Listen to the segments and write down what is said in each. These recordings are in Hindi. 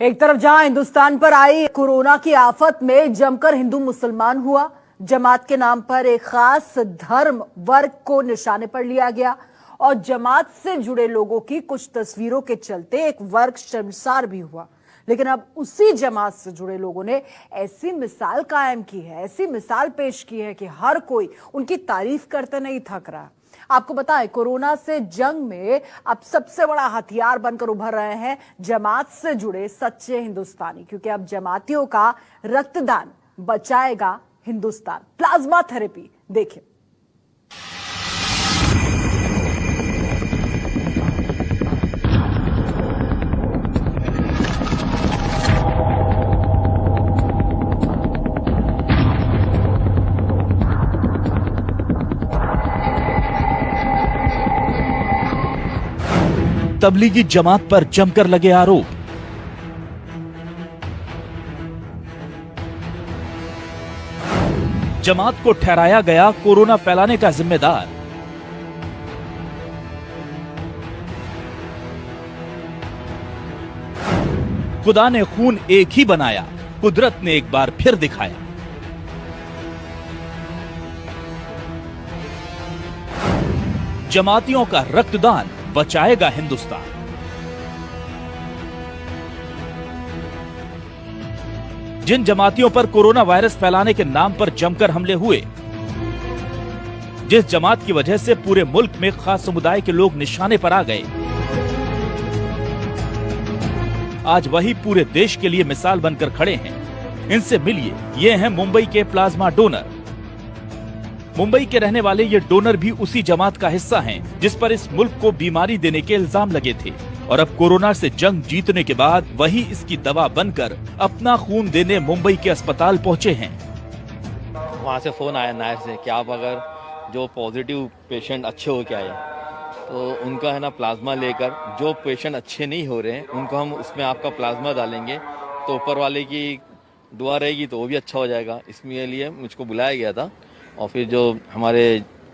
एक तरफ जहां हिंदुस्तान पर आई कोरोना की आफत में जमकर हिंदू मुसलमान हुआ, जमात के नाम पर एक खास धर्म वर्ग को निशाने पर लिया गया और जमात से जुड़े लोगों की कुछ तस्वीरों के चलते एक वर्ग शर्मसार भी हुआ। लेकिन अब उसी जमात से जुड़े लोगों ने ऐसी मिसाल कायम की है, ऐसी मिसाल पेश की है कि हर कोई उनकी तारीफ करते नहीं थक रहा। आपको बताएं, कोरोना से जंग में अब सबसे बड़ा हथियार बनकर उभर रहे हैं जमात से जुड़े सच्चे हिंदुस्तानी, क्योंकि अब जमातियों का रक्तदान बचाएगा हिंदुस्तान। प्लाज्मा थेरेपी देखिए। तबलीगी जमात पर जमकर लगे आरोप। जमात को ठहराया गया कोरोना फैलाने का जिम्मेदार। खुदा ने खून एक ही बनाया, कुदरत ने एक बार फिर दिखाया। जमातियों का रक्तदान बचाएगा हिंदुस्तान। जिन जमातियों पर कोरोना वायरस फैलाने के नाम पर जमकर हमले हुए, जिस जमात की वजह से पूरे मुल्क में खास समुदाय के लोग निशाने पर आ गए, आज वही पूरे देश के लिए मिसाल बनकर खड़े हैं। इनसे मिलिए, ये हैं मुंबई के प्लाज्मा डोनर। मुंबई के रहने वाले ये डोनर भी उसी जमात का हिस्सा हैं जिस पर इस मुल्क को बीमारी देने के इल्जाम लगे थे, और अब कोरोना से जंग जीतने के बाद वही इसकी दवा बनकर अपना खून देने मुंबई के अस्पताल पहुंचे हैं। वहाँ से फोन आया नायर से कि आप अगर जो पॉजिटिव पेशेंट अच्छे हो के आए तो उनका है ना प्लाज्मा लेकर, जो पेशेंट अच्छे नहीं हो रहे हैं उनको हम उसमें आपका प्लाज्मा डालेंगे तो ऊपर वाले की दुआ रहेगी तो वो भी अच्छा हो जाएगा। इसके लिए मुझको बुलाया गया था। और फिर जो हमारे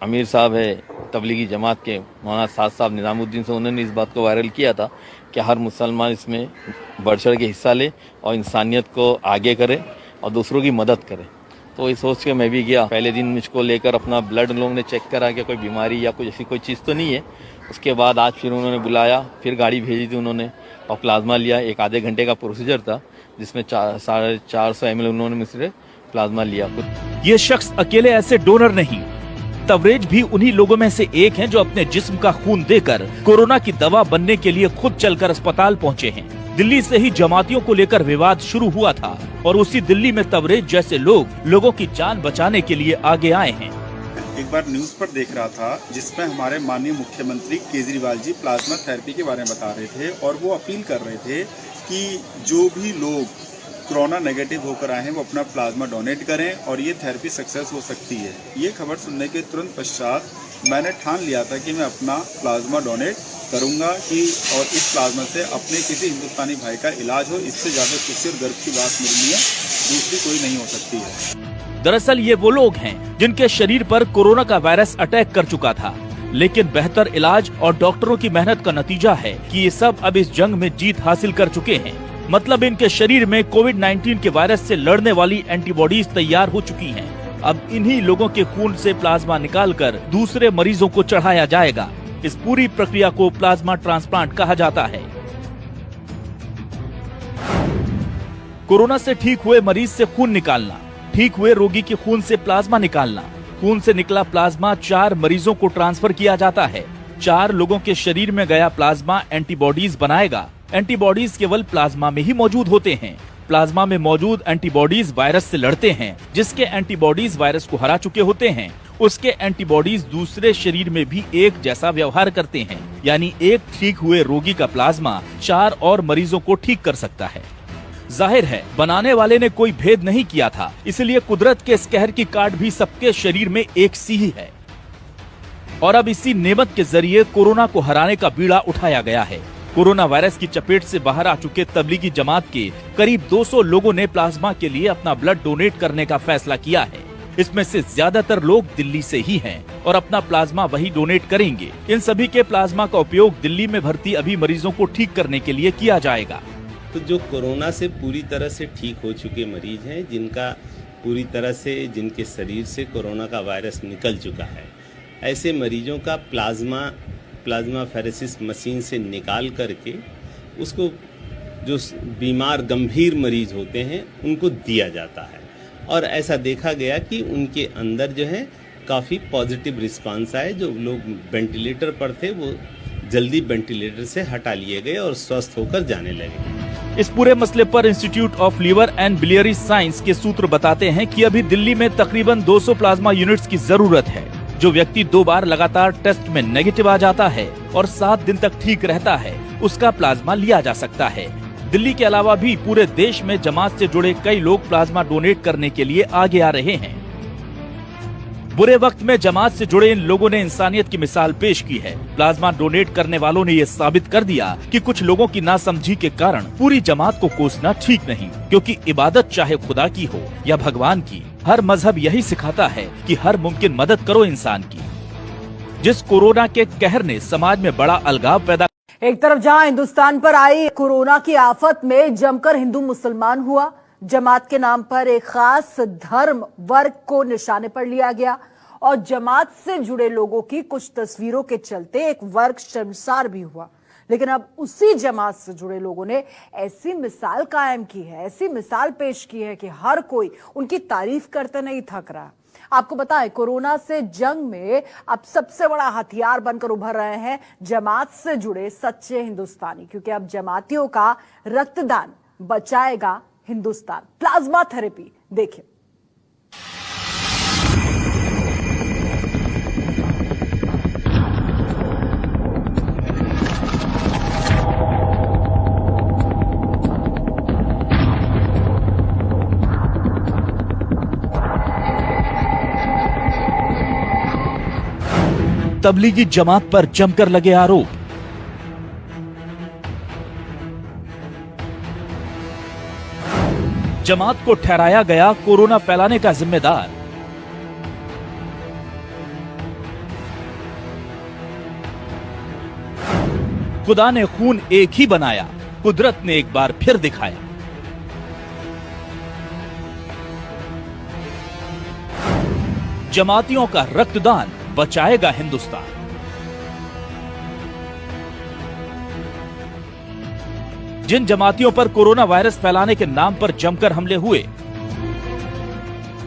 अमीर साहब है तबलीगी जमात के मौलाना साद साहब निजामुद्दीन से, उन्होंने इस बात को वायरल किया था कि हर मुसलमान इसमें बढ़ चढ़ के हिस्सा ले और इंसानियत को आगे करे और दूसरों की मदद करे। तो ये सोच के मैं भी गया। पहले दिन मुझको लेकर अपना ब्लड लोगों ने चेक करा कि कोई बीमारी या कुछ ऐसी कोई चीज़ तो नहीं है। उसके बाद आज फिर उन्होंने बुलाया, फिर गाड़ी भेजी थी उन्होंने और प्लाज्मा लिया। एक आधे घंटे का प्रोसीजर था जिसमें 450 ml उन्होंने मुझसे प्लाज्मा लिया। ये शख्स अकेले ऐसे डोनर नहीं, तवरेज भी उन्हीं लोगों में से एक हैं जो अपने जिस्म का खून देकर कोरोना की दवा बनने के लिए खुद चलकर अस्पताल पहुंचे हैं। दिल्ली से ही जमातियों को लेकर विवाद शुरू हुआ था और उसी दिल्ली में तवरेज जैसे लोग लोगों की जान बचाने के लिए आगे आए हैं। एक बार न्यूज पर देख रहा था जिसमें हमारे माननीय मुख्यमंत्री केजरीवाल जी प्लाज्मा थेरेपी के बारे में बता रहे थे और वो अपील कर रहे थे कि जो भी लोग कोरोना नेगेटिव होकर आए हैं वो अपना प्लाज्मा डोनेट करें और ये थेरेपी सक्सेस हो सकती है। ये खबर सुनने के तुरंत पश्चात मैंने ठान लिया था कि मैं अपना प्लाज्मा डोनेट करूंगा कि और इस प्लाज्मा से अपने किसी हिंदुस्तानी भाई का इलाज हो। इससे ज़्यादा खुशी और गर्व की बात मेरे लिए दूसरी कोई नहीं हो सकती है। दरअसल ये वो लोग हैं जिनके शरीर पर कोरोना का वायरस अटैक कर चुका था, लेकिन बेहतर इलाज और डॉक्टरों की मेहनत का नतीजा है कि ये सब अब इस जंग में जीत हासिल कर चुके हैं। मतलब इनके शरीर में कोविड-19 के वायरस से लड़ने वाली एंटीबॉडीज तैयार हो चुकी हैं। अब इन्हीं लोगों के खून से प्लाज्मा निकालकर दूसरे मरीजों को चढ़ाया जाएगा। इस पूरी प्रक्रिया को प्लाज्मा ट्रांसप्लांट कहा जाता है। कोरोना से ठीक हुए मरीज से खून निकालना, ठीक हुए रोगी के खून से प्लाज्मा निकालना। खून से निकला प्लाज्मा 4 मरीजों को ट्रांसफर किया जाता है। 4 लोगों के शरीर में गया प्लाज्मा एंटीबॉडीज बनाएगा। एंटीबॉडीज केवल प्लाज्मा में ही मौजूद होते हैं। प्लाज्मा में मौजूद एंटीबॉडीज वायरस से लड़ते हैं। जिसके एंटीबॉडीज वायरस को हरा चुके होते हैं, उसके एंटीबॉडीज दूसरे शरीर में भी एक जैसा व्यवहार करते हैं। यानी एक ठीक हुए रोगी का प्लाज्मा 4 और मरीजों को ठीक कर सकता है। जाहिर है बनाने वाले ने कोई भेद नहीं किया था, इसलिए कुदरत के इस कहर की काट भी सबके शरीर में एक सी ही है। और अब इसी नेमत के जरिए कोरोना को हराने का बीड़ा उठाया गया है। कोरोना वायरस की चपेट से बाहर आ चुके तबलीगी जमात के करीब 200 लोगों ने प्लाज्मा के लिए अपना ब्लड डोनेट करने का फैसला किया है। इसमें से ज्यादातर लोग दिल्ली से ही हैं और अपना प्लाज्मा वही डोनेट करेंगे। इन सभी के प्लाज्मा का उपयोग दिल्ली में भर्ती अभी मरीजों को ठीक करने के लिए किया जाएगा। तो जो कोरोना से पूरी तरह से ठीक हो चुके मरीज हैं, जिनका पूरी तरह से जिनके शरीर से कोरोना का वायरस निकल चुका है, ऐसे मरीजों का प्लाज्मा फेरेसिस मशीन से निकाल करके उसको जो बीमार गंभीर मरीज होते हैं उनको दिया जाता है। और ऐसा देखा गया कि उनके अंदर जो है काफ़ी पॉजिटिव रिस्पांस आए। जो लोग वेंटिलेटर पर थे वो जल्दी वेंटिलेटर से हटा लिए गए और स्वस्थ होकर जाने लगे। इस पूरे मसले पर institute of liver and biliary science के सूत्र बताते हैं कि अभी दिल्ली में तकरीबन 200 प्लाज्मा यूनिट्स की जरूरत है। जो व्यक्ति 2 बार लगातार टेस्ट में नेगेटिव आ जाता है और 7 दिन तक ठीक रहता है, उसका प्लाज्मा लिया जा सकता है। दिल्ली के अलावा भी पूरे देश में जमात से जुड़े कई लोग प्लाज्मा डोनेट करने के लिए आगे आ रहे हैं। बुरे वक्त में जमात से जुड़े इन लोगों ने इंसानियत की मिसाल पेश की है। प्लाज्मा डोनेट करने वालों ने ये साबित कर दिया कि कुछ लोगों की नासमझी के कारण पूरी जमात को कोसना ठीक नहीं, क्योंकि इबादत चाहे खुदा की हो या भगवान की, हर मजहब यही सिखाता है कि हर मुमकिन मदद करो इंसान की। जिस कोरोना के कहर ने समाज में बड़ा अलगाव पैदा, एक तरफ जहां हिंदुस्तान पर आई कोरोना की आफत में जमकर हिंदू मुसलमान हुआ, जमात के नाम पर एक खास धर्म वर्ग को निशाने पर लिया गया और जमात से जुड़े लोगों की कुछ तस्वीरों के चलते एक वर्ग शर्मसार भी हुआ। लेकिन अब उसी जमात से जुड़े लोगों ने ऐसी मिसाल कायम की है, ऐसी मिसाल पेश की है कि हर कोई उनकी तारीफ करते नहीं थक रहा। आपको बताएं, कोरोना से जंग में अब सबसे बड़ा हथियार बनकर उभर रहे हैं जमात से जुड़े सच्चे हिंदुस्तानी, क्योंकि अब जमातियों का रक्तदान बचाएगा हिंदुस्तान। प्लाज्मा थेरेपी देखिए। तबलीगी जमात पर जमकर लगे आरोप। जमात को ठहराया गया कोरोना फैलाने का जिम्मेदार। खुदा ने खून एक ही बनाया, कुदरत ने एक बार फिर दिखाया। जमातियों का रक्तदान बचाएगा हिंदुस्तान। जिन जमातियों पर कोरोना वायरस फैलाने के नाम पर जमकर हमले हुए,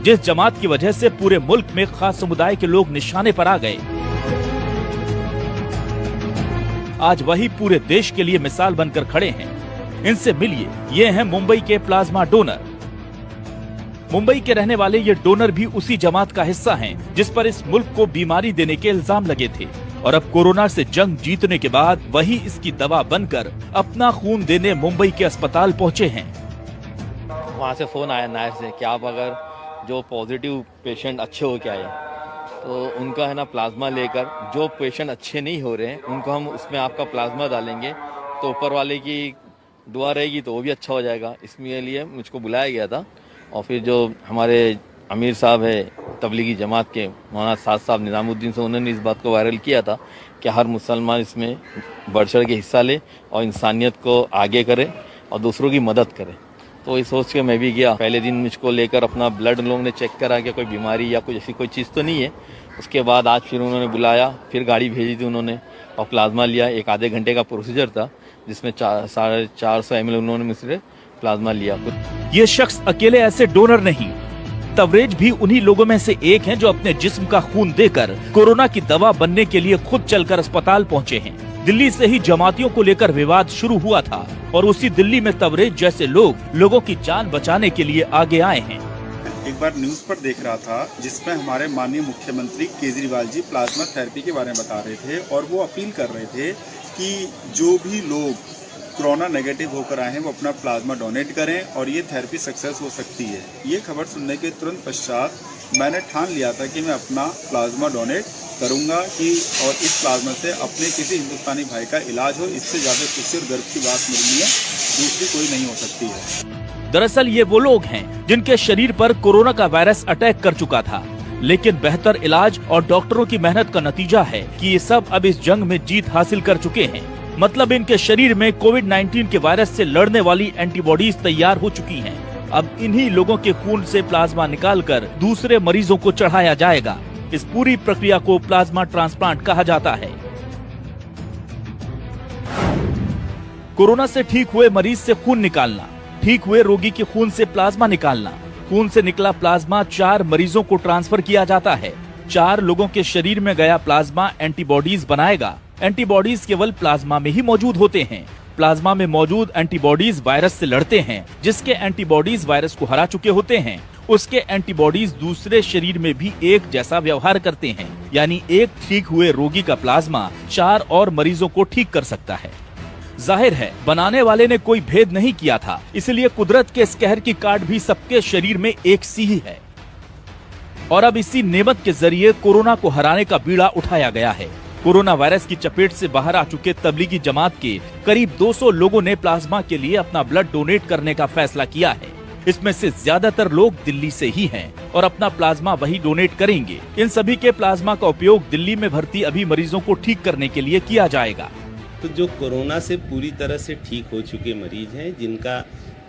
जिस जमात की वजह से पूरे मुल्क में खास समुदाय के लोग निशाने पर आ गए, आज वही पूरे देश के लिए मिसाल बनकर खड़े हैं। इनसे मिलिए, ये हैं मुंबई के प्लाज्मा डोनर। मुंबई के रहने वाले ये डोनर भी उसी जमात का हिस्सा हैं जिस पर इस मुल्क को बीमारी देने के इल्जाम लगे थे, और अब कोरोना से जंग जीतने के बाद वही इसकी दवा बनकर अपना खून देने मुंबई के अस्पताल पहुंचे हैं। वहाँ से फ़ोन आया नायर से कि आप अगर जो पॉजिटिव पेशेंट अच्छे हो के आए तो उनका है ना प्लाज्मा लेकर, जो पेशेंट अच्छे नहीं हो रहे हैं उनको हम उसमें आपका प्लाज्मा डालेंगे तो ऊपर वाले की दुआ रहेगी तो वो भी अच्छा हो जाएगा। इसके लिए मुझको बुलाया गया था। और फिर जो हमारे अमीर साहब है तबलीगी जमात के मौलाना साद साहब निज़ामुद्दीन से, उन्होंने इस बात को वायरल किया था कि हर मुसलमान इसमें बढ़ चढ़ के हिस्सा ले और इंसानियत को आगे करे और दूसरों की मदद करे। तो ये सोच के मैं भी गया। पहले दिन मुझको लेकर अपना ब्लड लोगों ने चेक करा कि कोई बीमारी या कुछ ऐसी कोई चीज़ तो नहीं है। उसके बाद आज फिर उन्होंने बुलाया, फिर गाड़ी भेजी थी उन्होंने और प्लाज्मा लिया। एक आधे घंटे का प्रोसीजर था जिसमें 450 ml उन्होंने मुझसे प्लाज्मा लिया। ये शख्स अकेले ऐसे डोनर नहीं, तवरेज भी उन्हीं लोगों में से एक हैं जो अपने जिस्म का खून देकर कोरोना की दवा बनने के लिए खुद चलकर अस्पताल पहुंचे हैं। दिल्ली से ही जमातियों को लेकर विवाद शुरू हुआ था और उसी दिल्ली में तवरेज जैसे लोगों की जान बचाने के लिए आगे आए हैं। एक बार न्यूज़ पर देख रहा था जिसमें हमारे माननीय मुख्यमंत्री केजरीवाल जी प्लाज्मा थेरेपी के बारे में बता रहे थे और वो अपील कर रहे थे कि जो भी लोग कोरोना नेगेटिव होकर आए हैं वो अपना प्लाज्मा डोनेट करें और ये थेरेपी सक्सेस हो सकती है। ये खबर सुनने के तुरंत पश्चात मैंने ठान लिया था कि मैं अपना प्लाज्मा डोनेट करूंगा कि और इस प्लाज्मा से अपने किसी हिंदुस्तानी भाई का इलाज हो। इससे ज़्यादा खुशी और गर्व की बात मेरे लिए दूसरी कोई नहीं हो सकती है। दरअसल ये वो लोग हैं जिनके शरीर पर कोरोना का वायरस अटैक कर चुका था, लेकिन बेहतर इलाज और डॉक्टरों की मेहनत का नतीजा है कि ये सब अब इस जंग में जीत हासिल कर चुके हैं। मतलब इनके शरीर में कोविड-19 के वायरस से लड़ने वाली एंटीबॉडीज तैयार हो चुकी हैं। अब इन्हीं लोगों के खून से प्लाज्मा निकालकर दूसरे मरीजों को चढ़ाया जाएगा। इस पूरी प्रक्रिया को प्लाज्मा ट्रांसप्लांट कहा जाता है। कोरोना से ठीक हुए मरीज से खून निकालना, ठीक हुए रोगी के खून से प्लाज्मा निकालना, खून से निकला प्लाज्मा 4 मरीजों को ट्रांसफर किया जाता है। 4 लोगों के शरीर में गया प्लाज्मा एंटीबॉडीज बनाएगा। एंटीबॉडीज केवल प्लाज्मा में ही मौजूद होते हैं। प्लाज्मा में मौजूद एंटीबॉडीज वायरस से लड़ते हैं। जिसके एंटीबॉडीज वायरस को हरा चुके होते हैं, उसके एंटीबॉडीज दूसरे शरीर में भी एक जैसा व्यवहार करते हैं। यानी एक ठीक हुए रोगी का प्लाज्मा 4 और मरीजों को ठीक कर सकता है। जाहिर है बनाने वाले ने कोई भेद नहीं किया था, इसलिए कुदरत के इस कहर की काट भी सबके शरीर में एक सी ही है। और अब इसी नेमत के जरिए कोरोना को हराने का बीड़ा उठाया गया है। कोरोना वायरस की चपेट से बाहर आ चुके तबलीगी जमात के करीब 200 लोगों ने प्लाज्मा के लिए अपना ब्लड डोनेट करने का फैसला किया है। इसमें से ज्यादातर लोग दिल्ली से ही हैं और अपना प्लाज्मा वही डोनेट करेंगे। इन सभी के प्लाज्मा का उपयोग दिल्ली में भर्ती अभी मरीजों को ठीक करने के लिए किया जाएगा। तो जो कोरोना से पूरी तरह से ठीक हो चुके मरीज हैं, जिनका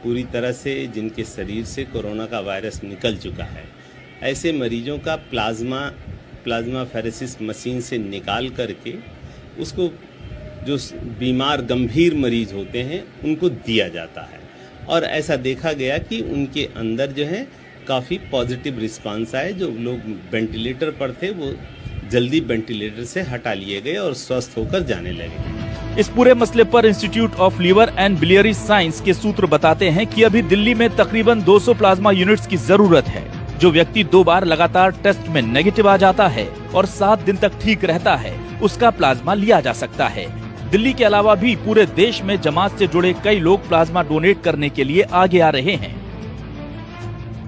पूरी तरह से जिनके शरीर से कोरोना का वायरस निकल चुका है, ऐसे मरीजों का प्लाज्मा फेरेसिस मशीन से निकाल करके उसको जो बीमार गंभीर मरीज होते हैं उनको दिया जाता है। और ऐसा देखा गया कि उनके अंदर जो है काफ़ी पॉजिटिव रिस्पांस आए। जो लोग वेंटिलेटर पर थे वो जल्दी वेंटिलेटर से हटा लिए गए और स्वस्थ होकर जाने लगे। इस पूरे मसले पर institute of liver and biliary science के सूत्र बताते हैं कि अभी दिल्ली में तकरीबन 200 प्लाज्मा यूनिट्स की जरूरत है। जो व्यक्ति 2 बार लगातार टेस्ट में नेगेटिव आ जाता है और 7 दिन तक ठीक रहता है, उसका प्लाज्मा लिया जा सकता है। दिल्ली के अलावा भी पूरे देश में जमात से जुड़े कई लोग प्लाज्मा डोनेट करने के लिए आगे आ रहे हैं।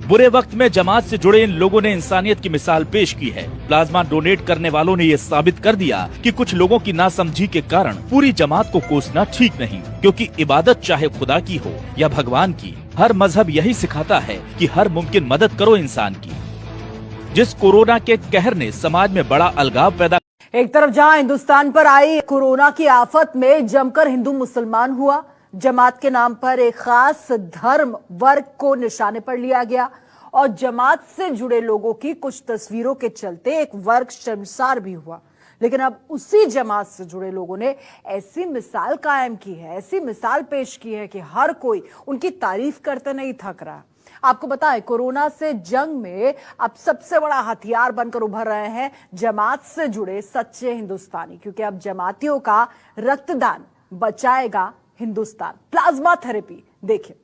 बुरे वक्त में जमात से जुड़े इन लोगों ने इंसानियत की मिसाल पेश की है। प्लाज्मा डोनेट करने वालों ने ये साबित कर दिया कि कुछ लोगों की नासमझी के कारण पूरी जमात को कोसना ठीक नहीं, क्योंकि इबादत चाहे खुदा की हो या भगवान की, हर मजहब यही सिखाता है कि हर मुमकिन मदद करो इंसान की। जिस कोरोना के कहर ने समाज में बड़ा अलगाव पैदा, एक तरफ जहां हिंदुस्तान पर आई कोरोना की आफत में जमकर हिंदू मुसलमान हुआ, जमात के नाम पर एक खास धर्म वर्ग को निशाने पर लिया गया और जमात से जुड़े लोगों की कुछ तस्वीरों के चलते एक वर्ग शर्मसार भी हुआ। लेकिन अब उसी जमात से जुड़े लोगों ने ऐसी मिसाल कायम की है, ऐसी मिसाल पेश की है कि हर कोई उनकी तारीफ करते नहीं थक रहा। आपको बताएं, कोरोना से जंग में अब सबसे बड़ा हथियार बनकर उभर रहे हैं जमात से जुड़े सच्चे हिंदुस्तानी, क्योंकि अब जमातियों का रक्तदान बचाएगा हिंदुस्तान। प्लाज्मा थेरेपी देखिए।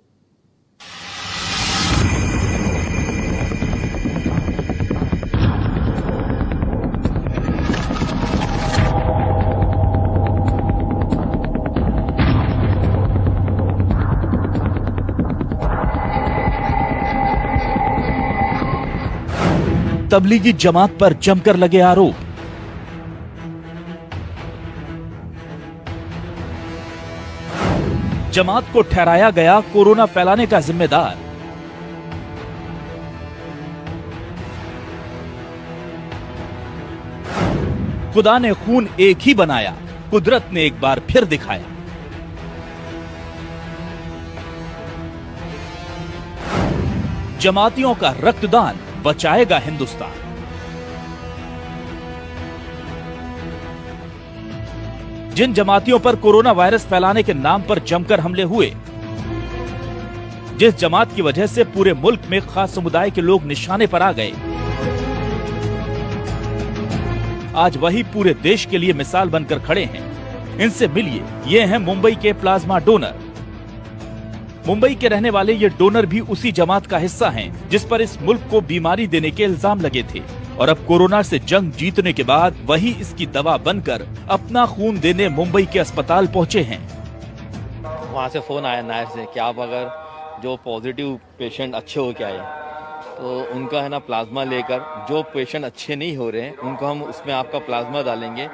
तबलीगी जमात पर जमकर लगे आरोप। जमात को ठहराया गया कोरोना फैलाने का जिम्मेदार। खुदा ने खून एक ही बनाया, कुदरत ने एक बार फिर दिखाया। जमातियों का रक्तदान बचाएगा हिंदुस्तान। जिन जमातियों पर कोरोना वायरस फैलाने के नाम पर जमकर हमले हुए, जिस जमात की वजह से पूरे मुल्क में खास समुदाय के लोग निशाने पर आ गए, आज वही पूरे देश के लिए मिसाल बनकर खड़े हैं। इनसे मिलिए, ये हैं मुंबई के प्लाज्मा डोनर। मुंबई के रहने वाले ये डोनर भी उसी जमात का हिस्सा हैं जिस पर इस मुल्क को बीमारी देने के इल्जाम लगे थे, और अब कोरोना से जंग जीतने के बाद वही इसकी दवा बनकर अपना खून देने मुंबई के अस्पताल पहुंचे हैं। वहाँ से फ़ोन आया नायर से कि आप अगर जो पॉजिटिव पेशेंट अच्छे हो के आए तो उनका है ना प्लाज्मा लेकर, जो पेशेंट अच्छे नहीं हो रहे हैं उनको हम उसमें आपका प्लाज्मा डालेंगे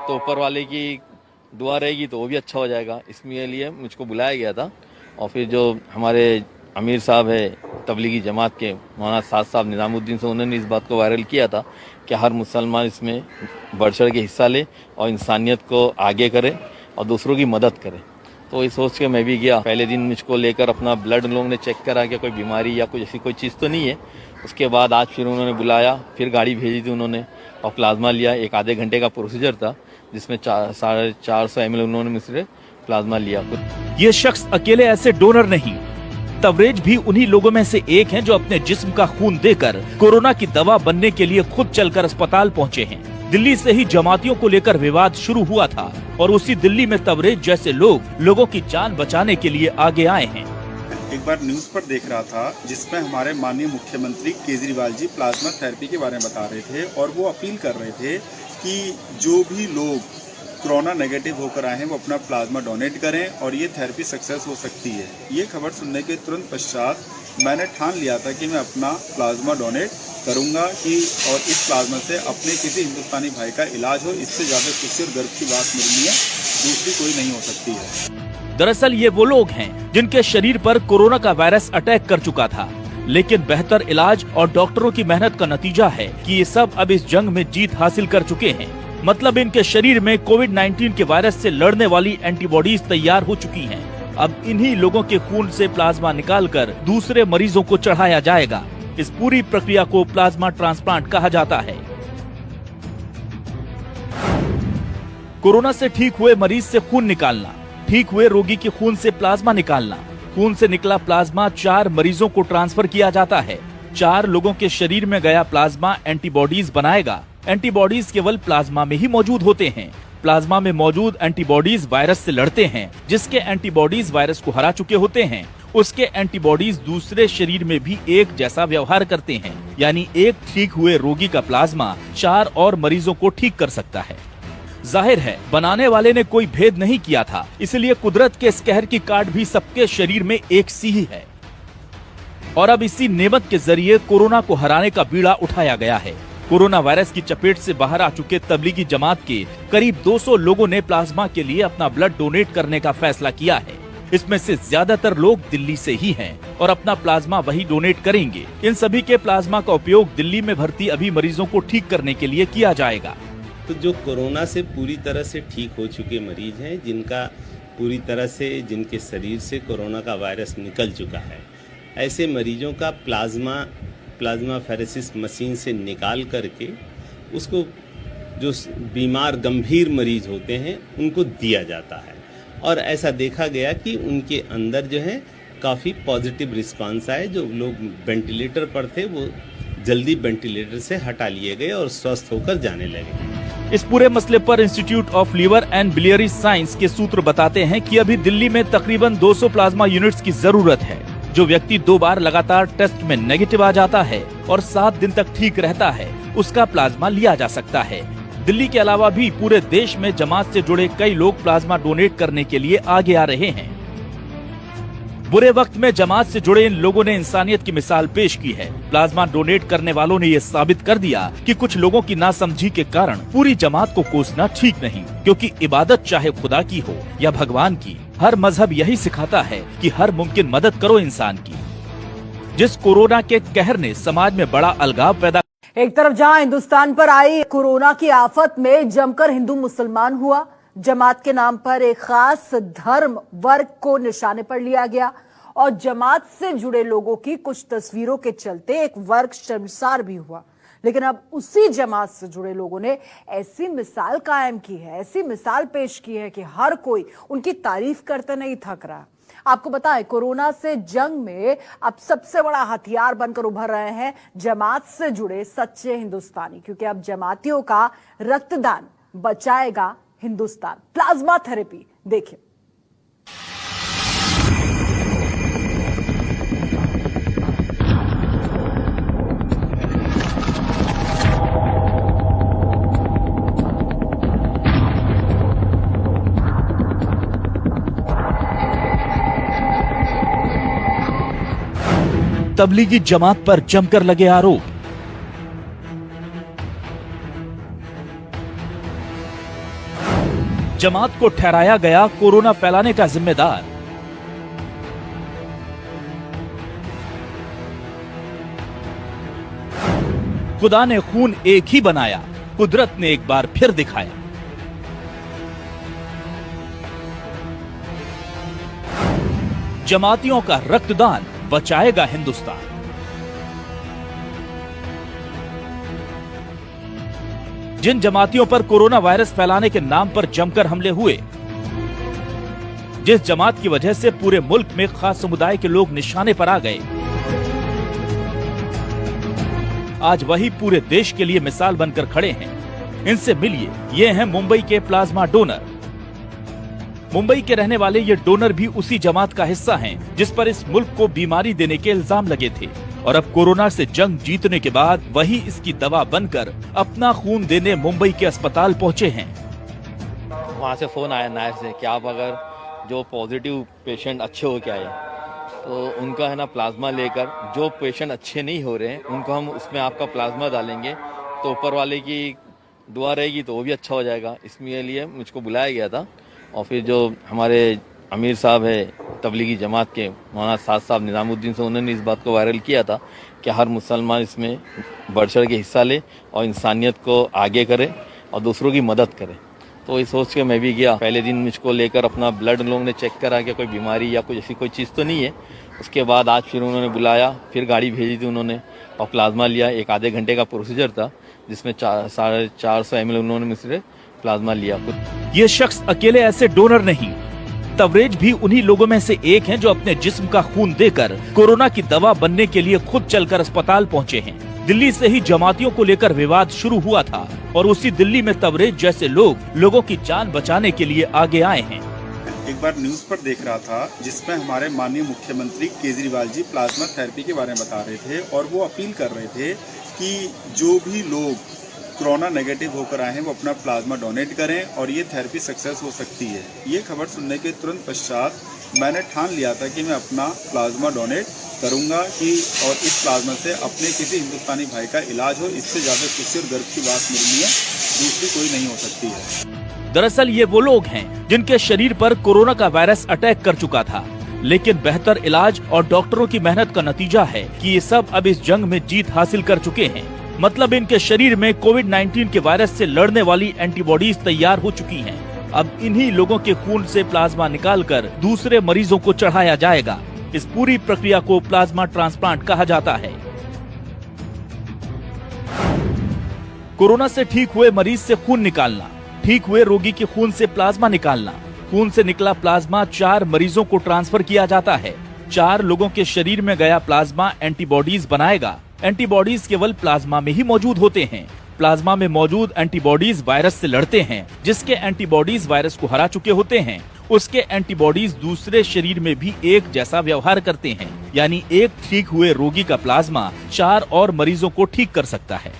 तो ऊपर वाले की दुआ रहेगी तो वो भी अच्छा हो जाएगा। इसके लिए मुझको बुलाया गया था। और फिर जो हमारे अमीर साहब है तबलीगी जमात के मौलाना साद साहब निज़ामुद्दीन से, उन्होंने इस बात को वायरल किया था कि हर मुसलमान इसमें बढ़ चढ़ के हिस्सा ले और इंसानियत को आगे करे और दूसरों की मदद करें। तो ये सोच के मैं भी गया। पहले दिन मुझको लेकर अपना ब्लड लोगों ने चेक करा कि कोई बीमारी या कुछ ऐसी कोई चीज़ तो नहीं है। उसके बाद आज फिर उन्होंने बुलाया, फिर गाड़ी भेजी थी उन्होंने और प्लाज्मा लिया। एक आधे घंटे का प्रोसीजर था जिसमें 450 ml उन्होंने मुझसे प्लाज्मा लिया। ये शख्स अकेले ऐसे डोनर नहीं, तवरेज भी उन्हीं लोगों में से एक हैं जो अपने जिस्म का खून देकर कोरोना की दवा बनने के लिए खुद चलकर अस्पताल पहुंचे हैं। दिल्ली से ही जमातियों को लेकर विवाद शुरू हुआ था और उसी दिल्ली में तवरेज जैसे लोग लोगों की जान बचाने के लिए आगे आए हैं। एक बार न्यूज पर देख रहा था जिसमें हमारे माननीय मुख्यमंत्री केजरीवाल जी प्लाज्मा थेरेपी के बारे में बता रहे थे और वो अपील कर रहे थे कि जो भी लोग कोरोना नेगेटिव होकर आए हैं वो अपना प्लाज्मा डोनेट करें और ये थेरेपी सक्सेस हो सकती है। ये खबर सुनने के तुरंत पश्चात मैंने ठान लिया था कि मैं अपना प्लाज्मा डोनेट करूंगा कि और इस प्लाज्मा से अपने किसी हिंदुस्तानी भाई का इलाज हो। इससे ज़्यादा खुशी और गर्व की बात मेरे लिए दूसरी कोई नहीं हो सकती है। दरअसल ये वो लोग हैं जिनके शरीर पर कोरोना का वायरस अटैक कर चुका था, लेकिन बेहतर इलाज और डॉक्टरों की मेहनत का नतीजा है कि ये सब अब इस जंग में जीत हासिल कर चुके हैं। मतलब इनके शरीर में कोविड-19 के वायरस से लड़ने वाली एंटीबॉडीज तैयार हो चुकी हैं। अब इन्हीं लोगों के खून से प्लाज्मा निकालकर दूसरे मरीजों को चढ़ाया जाएगा। इस पूरी प्रक्रिया को प्लाज्मा ट्रांसप्लांट कहा जाता है। कोरोना से ठीक हुए मरीज से खून निकालना, ठीक हुए रोगी के खून से प्लाज्मा निकालना, खून से निकला प्लाज्मा 4 मरीजों को ट्रांसफर किया जाता है। 4 लोगों के शरीर में गया प्लाज्मा एंटीबॉडीज बनाएगा। एंटीबॉडीज केवल प्लाज्मा में ही मौजूद होते हैं। प्लाज्मा में मौजूद एंटीबॉडीज वायरस से लड़ते हैं। जिसके एंटीबॉडीज वायरस को हरा चुके होते हैं, उसके एंटीबॉडीज दूसरे शरीर में भी एक जैसा व्यवहार करते हैं। यानी एक ठीक हुए रोगी का प्लाज्मा 4 और मरीजों को ठीक कर सकता है। जाहिर है बनाने वाले ने कोई भेद नहीं किया था, इसलिए कुदरत के इस कहर की काट भी सबके शरीर में एक सी ही है। और अब इसी नेमत के जरिए कोरोना को हराने का बीड़ा उठाया गया है। कोरोना वायरस की चपेट से बाहर आ चुके तबलीगी जमात के करीब 200 लोगों ने प्लाज्मा के लिए अपना ब्लड डोनेट करने का फैसला किया है। इसमें से ज्यादातर लोग दिल्ली से ही हैं और अपना प्लाज्मा वही डोनेट करेंगे। इन सभी के प्लाज्मा का उपयोग दिल्ली में भर्ती अभी मरीजों को ठीक करने के लिए किया जाएगा। तो जो कोरोना से पूरी तरह से ठीक हो चुके मरीज हैं, जिनका पूरी तरह से जिनके शरीर से कोरोना का वायरस निकल चुका है, ऐसे मरीजों का प्लाज्मा फेरेसिस मशीन से निकाल करके उसको जो बीमार गंभीर मरीज होते हैं उनको दिया जाता है। और ऐसा देखा गया कि उनके अंदर जो है काफ़ी पॉजिटिव रिस्पांस आए। जो लोग वेंटिलेटर पर थे वो जल्दी वेंटिलेटर से हटा लिए गए और स्वस्थ होकर जाने लगे। इस पूरे मसले पर institute of liver and biliary science के सूत्र बताते हैं कि अभी दिल्ली में तकरीबन 200 प्लाज्मा यूनिट्स की जरूरत है। जो व्यक्ति 2 बार लगातार टेस्ट में नेगेटिव आ जाता है और 7 दिन तक ठीक रहता है, उसका प्लाज्मा लिया जा सकता है। दिल्ली के अलावा भी पूरे देश में जमात से जुड़े कई लोग प्लाज्मा डोनेट करने के लिए आगे आ रहे हैं। बुरे वक्त में जमात से जुड़े इन लोगों ने इंसानियत की मिसाल पेश की है। प्लाज्मा डोनेट करने वालों ने ये साबित कर दिया कि कुछ लोगों की नासमझी के कारण पूरी जमात को कोसना ठीक नहीं, क्योंकि इबादत चाहे खुदा की हो या भगवान की, हर मजहब यही सिखाता है कि हर मुमकिन मदद करो इंसान की। जिस कोरोना के कहर ने समाज में बड़ा अलगाव पैदा, एक तरफ जहां हिंदुस्तान पर आई कोरोना की आफत में जमकर हिंदू मुसलमान हुआ, जमात के नाम पर एक खास धर्म वर्ग को निशाने पर लिया गया और जमात से जुड़े लोगों की कुछ तस्वीरों के चलते एक वर्ग शर्मसार भी हुआ। लेकिन अब उसी जमात से जुड़े लोगों ने ऐसी मिसाल कायम की है, ऐसी मिसाल पेश की है कि हर कोई उनकी तारीफ करते नहीं थक रहा। आपको बताएं, कोरोना से जंग में अब सबसे बड़ा हथियार बनकर उभर रहे हैं जमात से जुड़े सच्चे हिंदुस्तानी, क्योंकि अब जमातियों का रक्तदान बचाएगा हिंदुस्तान। प्लाज्मा थेरेपी देखिए। तबलीगी जमात पर जमकर लगे आरोप। जमात को ठहराया गया कोरोना फैलाने का जिम्मेदार। खुदा ने खून एक ही बनाया, कुदरत ने एक बार फिर दिखाया। जमातियों का रक्तदान बचाएगा हिंदुस्तान। जिन जमातियों पर कोरोना वायरस फैलाने के नाम पर जमकर हमले हुए, जिस जमात की वजह से पूरे मुल्क में खास समुदाय के लोग निशाने पर आ गए, आज वही पूरे देश के लिए मिसाल बनकर खड़े हैं। इनसे मिलिए, ये हैं मुंबई के प्लाज्मा डोनर। मुंबई के रहने वाले ये डोनर भी उसी जमात का हिस्सा हैं जिस पर इस मुल्क को बीमारी देने के इल्जाम लगे थे, और अब कोरोना से जंग जीतने के बाद वही इसकी दवा बनकर अपना खून देने मुंबई के अस्पताल पहुंचे हैं। वहाँ से फ़ोन आया नायर से कि आप अगर जो पॉजिटिव पेशेंट अच्छे हो के आए तो उनका है ना प्लाज्मा लेकर, जो पेशेंट अच्छे नहीं हो रहे हैं उनको हम उसमें आपका प्लाज्मा डालेंगे तो ऊपर वाले की दुआ रहेगी तो वो भी अच्छा हो जाएगा। इसके लिए मुझको बुलाया गया था। और फिर जो हमारे अमीर साहब है तबलीगी जमात के मौलाना साद साहब निज़ामुद्दीन से, उन्होंने इस बात को वायरल किया था कि हर मुसलमान इसमें बढ़ चढ़ के हिस्सा ले और इंसानियत को आगे करे और दूसरों की मदद करे। तो ये सोच के मैं भी गया। पहले दिन मुझको लेकर अपना ब्लड लोगों ने चेक करा कि कोई बीमारी या कुछ ऐसी कोई चीज़ तो नहीं है। उसके बाद आज फिर उन्होंने बुलाया, फिर गाड़ी भेजी थी उन्होंने और प्लाज्मा लिया। एक आधे घंटे का प्रोसीजर था जिसमें 450 ml उन्होंने मुझसे प्लाज्मा लिया। ये शख्स अकेले ऐसे डोनर नहीं, तवरेज भी उन्हीं लोगों में से एक हैं जो अपने जिस्म का खून देकर कोरोना की दवा बनने के लिए खुद चलकर अस्पताल पहुंचे हैं। दिल्ली से ही जमातियों को लेकर विवाद शुरू हुआ था और उसी दिल्ली में तवरेज जैसे लोग लोगों की जान बचाने के लिए आगे आए हैं। एक बार न्यूज़ पर देख रहा था जिसमें हमारे माननीय मुख्यमंत्री केजरीवाल जी प्लाज्मा थेरेपी के बारे में बता रहे थे और वो अपील कर रहे थे कि जो भी लोग कोरोना नेगेटिव होकर आए हैं वो अपना प्लाज्मा डोनेट करें और ये थेरेपी सक्सेस हो सकती है। ये खबर सुनने के तुरंत पश्चात मैंने ठान लिया था कि मैं अपना प्लाज्मा डोनेट करूंगा कि और इस प्लाज्मा से अपने किसी हिंदुस्तानी भाई का इलाज हो। इससे ज़्यादा खुशी और गर्व की बात मेरे लिए दूसरी कोई नहीं हो सकती है। दरअसल ये वो लोग हैं जिनके शरीर पर कोरोना का वायरस अटैक कर चुका था, लेकिन बेहतर इलाज और डॉक्टरों की मेहनत का नतीजा है कि ये सब अब इस जंग में जीत हासिल कर चुके हैं। मतलब इनके शरीर में कोविड-19 के वायरस से लड़ने वाली एंटीबॉडीज तैयार हो चुकी हैं। अब इन्हीं लोगों के खून से प्लाज्मा निकालकर दूसरे मरीजों को चढ़ाया जाएगा। इस पूरी प्रक्रिया को प्लाज्मा ट्रांसप्लांट कहा जाता है। कोरोना से ठीक हुए मरीज से खून निकालना, ठीक हुए रोगी के खून से प्लाज्मा निकालना, खून से निकला प्लाज्मा 4 मरीजों को ट्रांसफर किया जाता है। 4 लोगों के शरीर में गया प्लाज्मा एंटीबॉडीज बनाएगा। एंटीबॉडीज केवल प्लाज्मा में ही मौजूद होते हैं। प्लाज्मा में मौजूद एंटीबॉडीज वायरस से लड़ते हैं। जिसके एंटीबॉडीज वायरस को हरा चुके होते हैं, उसके एंटीबॉडीज दूसरे शरीर में भी एक जैसा व्यवहार करते हैं। यानी एक ठीक हुए रोगी का प्लाज्मा 4 और मरीजों को ठीक कर सकता है।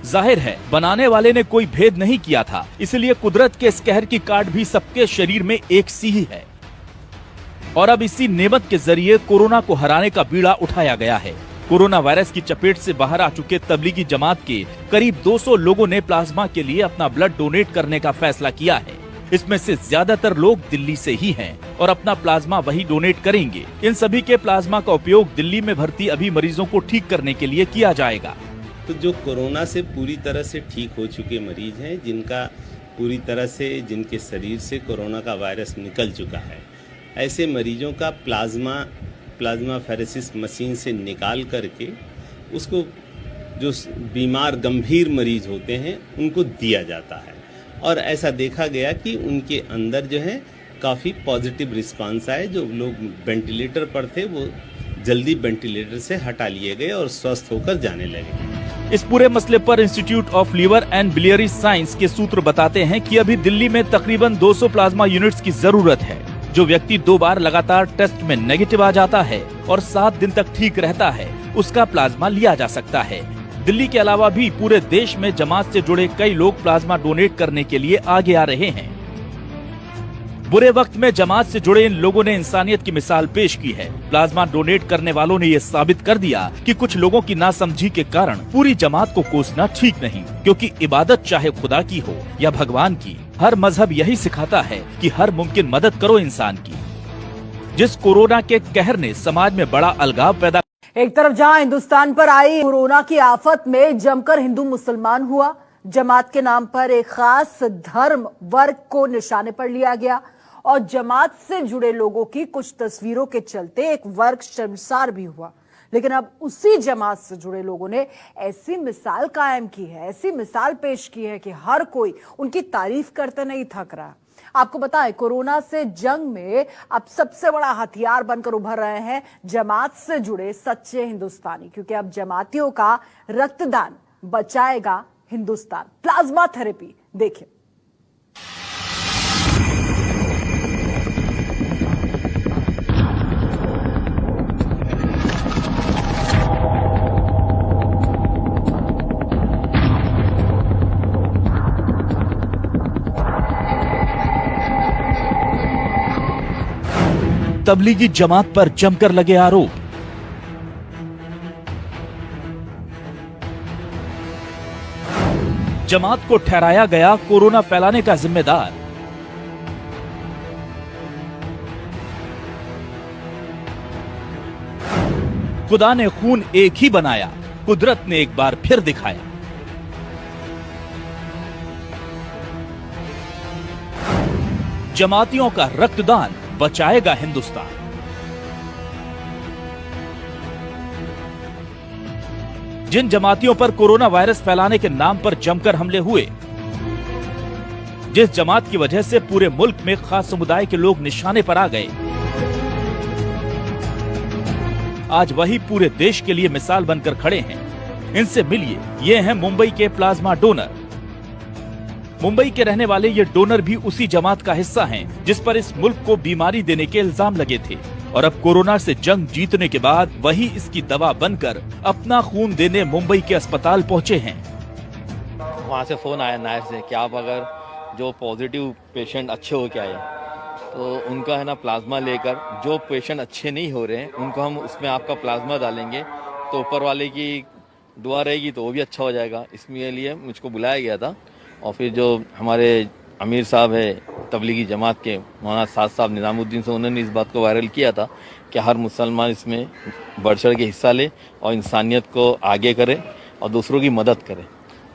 जाहिर है बनाने वाले ने कोई भेद नहीं किया था, इसलिए कुदरत के इस कहर की काट भी सबके शरीर में एक सी ही है। और अब इसी नेमत के जरिए कोरोना को हराने का बीड़ा उठाया गया है। कोरोना वायरस की चपेट से बाहर आ चुके तबलीगी जमात के करीब 200 लोगों ने प्लाज्मा के लिए अपना ब्लड डोनेट करने का फैसला किया है। इसमें से ज्यादातर लोग दिल्ली से ही हैं और अपना प्लाज्मा वही डोनेट करेंगे। इन सभी के प्लाज्मा का उपयोग दिल्ली में भर्ती अभी मरीजों को ठीक करने के लिए किया जाएगा। तो जो कोरोना से पूरी तरह से ठीक हो चुके मरीज हैं, जिनका पूरी तरह से जिनके शरीर से कोरोना का वायरस निकल चुका है, ऐसे मरीजों का प्लाज्मा फेरेसिस मशीन से निकाल करके उसको जो बीमार गंभीर मरीज होते हैं उनको दिया जाता है। और ऐसा देखा गया कि उनके अंदर जो है काफ़ी पॉजिटिव रिस्पांस आए। जो लोग वेंटिलेटर पर थे वो जल्दी वेंटिलेटर से हटा लिए गए और स्वस्थ होकर जाने लगे। इस पूरे मसले पर institute of liver and biliary science के सूत्र बताते हैं कि अभी दिल्ली में तकरीबन 200 प्लाज्मा यूनिट्स की जरूरत है। जो व्यक्ति 2 बार लगातार टेस्ट में नेगेटिव आ जाता है और 7 दिन तक ठीक रहता है, उसका प्लाज्मा लिया जा सकता है। दिल्ली के अलावा भी पूरे देश में जमात से जुड़े कई लोग प्लाज्मा डोनेट करने के लिए आगे आ रहे हैं। बुरे वक्त में जमात से जुड़े इन लोगों ने इंसानियत की मिसाल पेश की है। प्लाज्मा डोनेट करने वालों ने ये साबित कर दिया कि कुछ लोगों की नासमझी के कारण पूरी जमात को कोसना ठीक नहीं, क्योंकि इबादत चाहे खुदा की हो या भगवान की, हर मजहब यही सिखाता है कि हर मुमकिन मदद करो इंसान की। जिस कोरोना के कहर ने समाज में बड़ा अलगाव पैदा, एक तरफ जहां हिंदुस्तान पर आई कोरोना की आफत में जमकर हिंदू मुसलमान हुआ, जमात के नाम पर एक खास धर्म वर्ग को निशाने पर लिया गया और जमात से जुड़े लोगों की कुछ तस्वीरों के चलते एक वर्ग शर्मसार भी हुआ। लेकिन अब उसी जमात से जुड़े लोगों ने ऐसी मिसाल कायम की है, ऐसी मिसाल पेश की है कि हर कोई उनकी तारीफ करते नहीं थक रहा। आपको बताएं, कोरोना से जंग में अब सबसे बड़ा हथियार बनकर उभर रहे हैं जमात से जुड़े सच्चे हिंदुस्तानी, क्योंकि अब जमातियों का रक्तदान बचाएगा हिंदुस्तान। प्लाज्मा थेरेपी देखिए। तबलीगी जमात पर जमकर लगे आरोप। जमात को ठहराया गया कोरोना फैलाने का जिम्मेदार। खुदा ने खून एक ही बनाया, कुदरत ने एक बार फिर दिखाया। जमातियों का रक्तदान बचाएगा हिंदुस्तान। जिन जमातियों पर कोरोना वायरस फैलाने के नाम पर जमकर हमले हुए, जिस जमात की वजह से पूरे मुल्क में खास समुदाय के लोग निशाने पर आ गए, आज वही पूरे देश के लिए मिसाल बनकर खड़े हैं। इनसे मिलिए, ये हैं मुंबई के प्लाज्मा डोनर। मुंबई के रहने वाले ये डोनर भी उसी जमात का हिस्सा हैं जिस पर इस मुल्क को बीमारी देने के इल्जाम लगे थे, और अब कोरोना से जंग जीतने के बाद वही इसकी दवा बनकर अपना खून देने मुंबई के अस्पताल पहुंचे हैं। वहाँ से फ़ोन आया नायर से कि आप अगर जो पॉजिटिव पेशेंट अच्छे हो के आए तो उनका है ना प्लाज्मा लेकर, जो पेशेंट अच्छे नहीं हो रहे हैं उनको हम उसमें आपका प्लाज्मा डालेंगे तो ऊपर वाले की दुआ रहेगी तो वो भी अच्छा हो जाएगा। इसके लिए मुझको बुलाया गया था। और फिर जो हमारे अमीर साहब है तबलीगी जमात के मौलाना साद साहब निज़ामुद्दीन से, उन्होंने इस बात को वायरल किया था कि हर मुसलमान इसमें बढ़ चढ़ के हिस्सा ले और इंसानियत को आगे करे और दूसरों की मदद करे।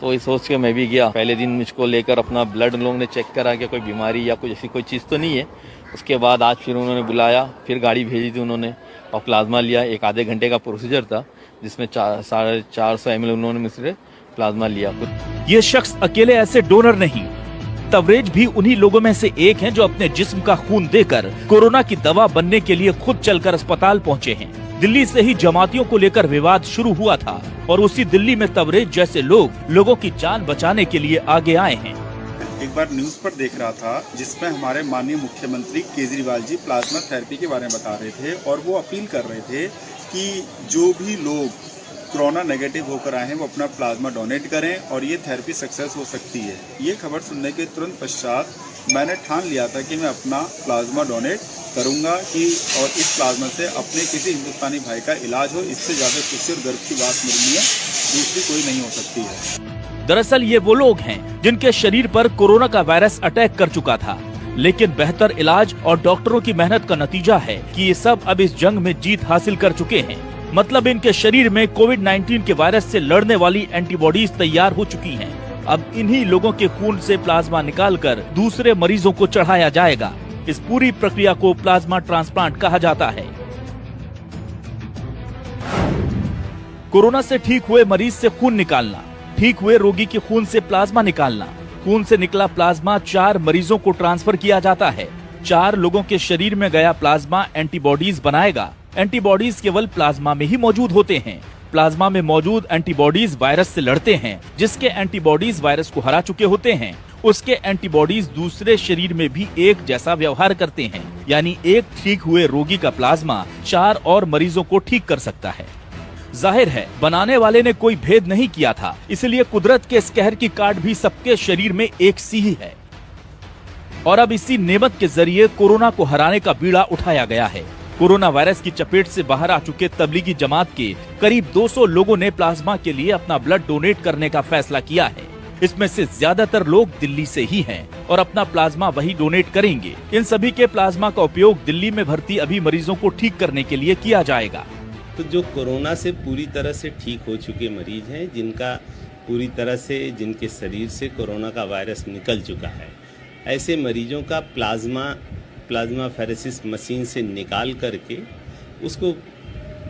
तो ये सोच के मैं भी गया। पहले दिन मुझको लेकर अपना ब्लड लोगों ने चेक करा कि कोई बीमारी या कुछ ऐसी कोई चीज़ तो नहीं है। उसके बाद आज फिर उन्होंने बुलाया, फिर गाड़ी भेजी थी उन्होंने और प्लाज्मा लिया। एक आधे घंटे का प्रोसीजर था जिसमें 450 ml उन्होंने मुझसे प्लाज्मा लिया। ये शख्स अकेले ऐसे डोनर नहीं, तवरेज भी उन्हीं लोगों में से एक हैं जो अपने जिस्म का खून देकर कोरोना की दवा बनने के लिए खुद चलकर अस्पताल पहुंचे हैं। दिल्ली से ही जमातियों को लेकर विवाद शुरू हुआ था और उसी दिल्ली में तवरेज जैसे लोग लोगों की जान बचाने के लिए आगे आए हैं। एक बार न्यूज पर देख रहा था जिसमें हमारे माननीय मुख्यमंत्री केजरीवाल जी प्लाज्मा थेरेपी के बारे में बता रहे थे और वो अपील कर रहे थे कि जो भी लोग कोरोना नेगेटिव होकर आए हैं वो अपना प्लाज्मा डोनेट करें और ये थेरेपी सक्सेस हो सकती है। ये खबर सुनने के तुरंत पश्चात मैंने ठान लिया था कि मैं अपना प्लाज्मा डोनेट करूंगा कि और इस प्लाज्मा से अपने किसी हिंदुस्तानी भाई का इलाज हो। इससे ज़्यादा खुशी और गर्व की बात मेरे लिए दूसरी कोई नहीं हो सकती है। दरअसल ये वो लोग हैं जिनके शरीर पर कोरोना का वायरस अटैक कर चुका था, लेकिन बेहतर इलाज और डॉक्टरों की मेहनत का नतीजा है कि ये सब अब इस जंग में जीत हासिल कर चुके हैं। मतलब इनके शरीर में कोविड-19 के वायरस से लड़ने वाली एंटीबॉडीज तैयार हो चुकी हैं। अब इन्हीं लोगों के खून से प्लाज्मा निकालकर दूसरे मरीजों को चढ़ाया जाएगा। इस पूरी प्रक्रिया को प्लाज्मा ट्रांसप्लांट कहा जाता है। कोरोना से ठीक हुए मरीज से खून निकालना, ठीक हुए रोगी के खून से प्लाज्मा निकालना। खून से निकला प्लाज्मा 4 मरीजों को ट्रांसफर किया जाता है। 4 लोगों के शरीर में गया प्लाज्मा एंटीबॉडीज बनाएगा। एंटीबॉडीज केवल प्लाज्मा में ही मौजूद होते हैं। प्लाज्मा में मौजूद एंटीबॉडीज वायरस से लड़ते हैं। जिसके एंटीबॉडीज वायरस को हरा चुके होते हैं, उसके एंटीबॉडीज दूसरे शरीर में भी एक जैसा व्यवहार करते हैं। यानी एक ठीक हुए रोगी का प्लाज्मा 4 और मरीजों को ठीक कर सकता है। जाहिर है बनाने वाले ने कोई भेद नहीं किया था, इसलिए कुदरत के इस कहर की काट भी सबके शरीर में एक सी ही है। और अब इसी नेमत के जरिए कोरोना को हराने का बीड़ा उठाया गया है। कोरोना वायरस की चपेट से बाहर आ चुके तबलीगी जमात के करीब 200 लोगों ने प्लाज्मा के लिए अपना ब्लड डोनेट करने का फैसला किया है। इसमें से ज्यादातर लोग दिल्ली से ही हैं और अपना प्लाज्मा वही डोनेट करेंगे। इन सभी के प्लाज्मा का उपयोग दिल्ली में भर्ती अभी मरीजों को ठीक करने के लिए किया जाएगा। तो जो कोरोना से पूरी तरह से ठीक हो चुके मरीज हैं, जिनका पूरी तरह से जिनके शरीर से कोरोना का वायरस निकल चुका है, ऐसे मरीजों का प्लाज्मा फेरेसिस मशीन से निकाल करके उसको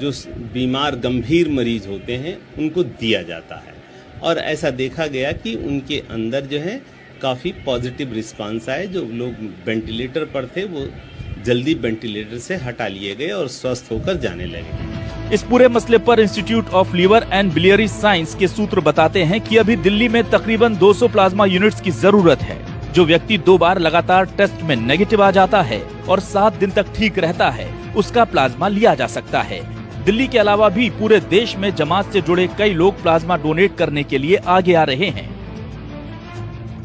जो बीमार गंभीर मरीज होते हैं उनको दिया जाता है। और ऐसा देखा गया कि उनके अंदर जो है काफ़ी पॉजिटिव रिस्पांस आए। जो लोग वेंटिलेटर पर थे वो जल्दी वेंटिलेटर से हटा लिए गए और स्वस्थ होकर जाने लगे। इस पूरे मसले पर institute of liver and biliary science के सूत्र बताते हैं कि अभी दिल्ली में तकरीबन 200 प्लाज्मा यूनिट्स की जरूरत है। जो व्यक्ति 2 बार लगातार टेस्ट में नेगेटिव आ जाता है और 7 दिन तक ठीक रहता है, उसका प्लाज्मा लिया जा सकता है। दिल्ली के अलावा भी पूरे देश में जमात से जुड़े कई लोग प्लाज्मा डोनेट करने के लिए आगे आ रहे हैं।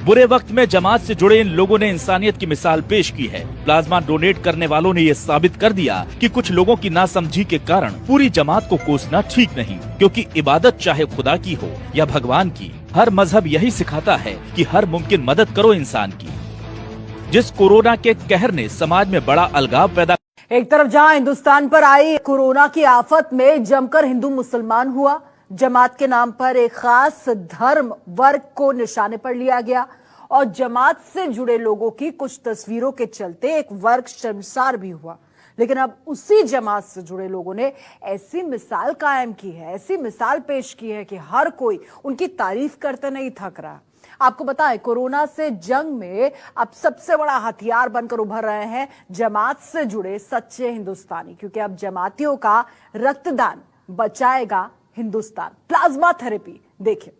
बुरे वक्त में जमात से जुड़े इन लोगों ने इंसानियत की मिसाल पेश की है। प्लाज्मा डोनेट करने वालों ने ये साबित कर दिया कि कुछ लोगों की नासमझी के कारण पूरी जमात को कोसना ठीक नहीं, क्योंकि इबादत चाहे खुदा की हो या भगवान की, हर मजहब यही सिखाता है कि हर मुमकिन मदद करो इंसान की। जिस कोरोना के कहर ने समाज में बड़ा अलगाव पैदा, एक तरफ जहां हिंदुस्तान पर आई कोरोना की आफत में जमकर हिंदू मुसलमान हुआ, जमात के नाम पर एक खास धर्म वर्ग को निशाने पर लिया गया और जमात से जुड़े लोगों की कुछ तस्वीरों के चलते एक वर्ग शर्मसार भी हुआ। लेकिन अब उसी जमात से जुड़े लोगों ने ऐसी मिसाल कायम की है, ऐसी मिसाल पेश की है कि हर कोई उनकी तारीफ करते नहीं थक रहा। आपको बताएं, कोरोना से जंग में अब सबसे बड़ा हथियार बनकर उभर रहे हैं जमात से जुड़े सच्चे हिंदुस्तानी, क्योंकि अब जमातियों का रक्तदान बचाएगा हिंदुस्तान। प्लाज्मा थेरेपी देखिए।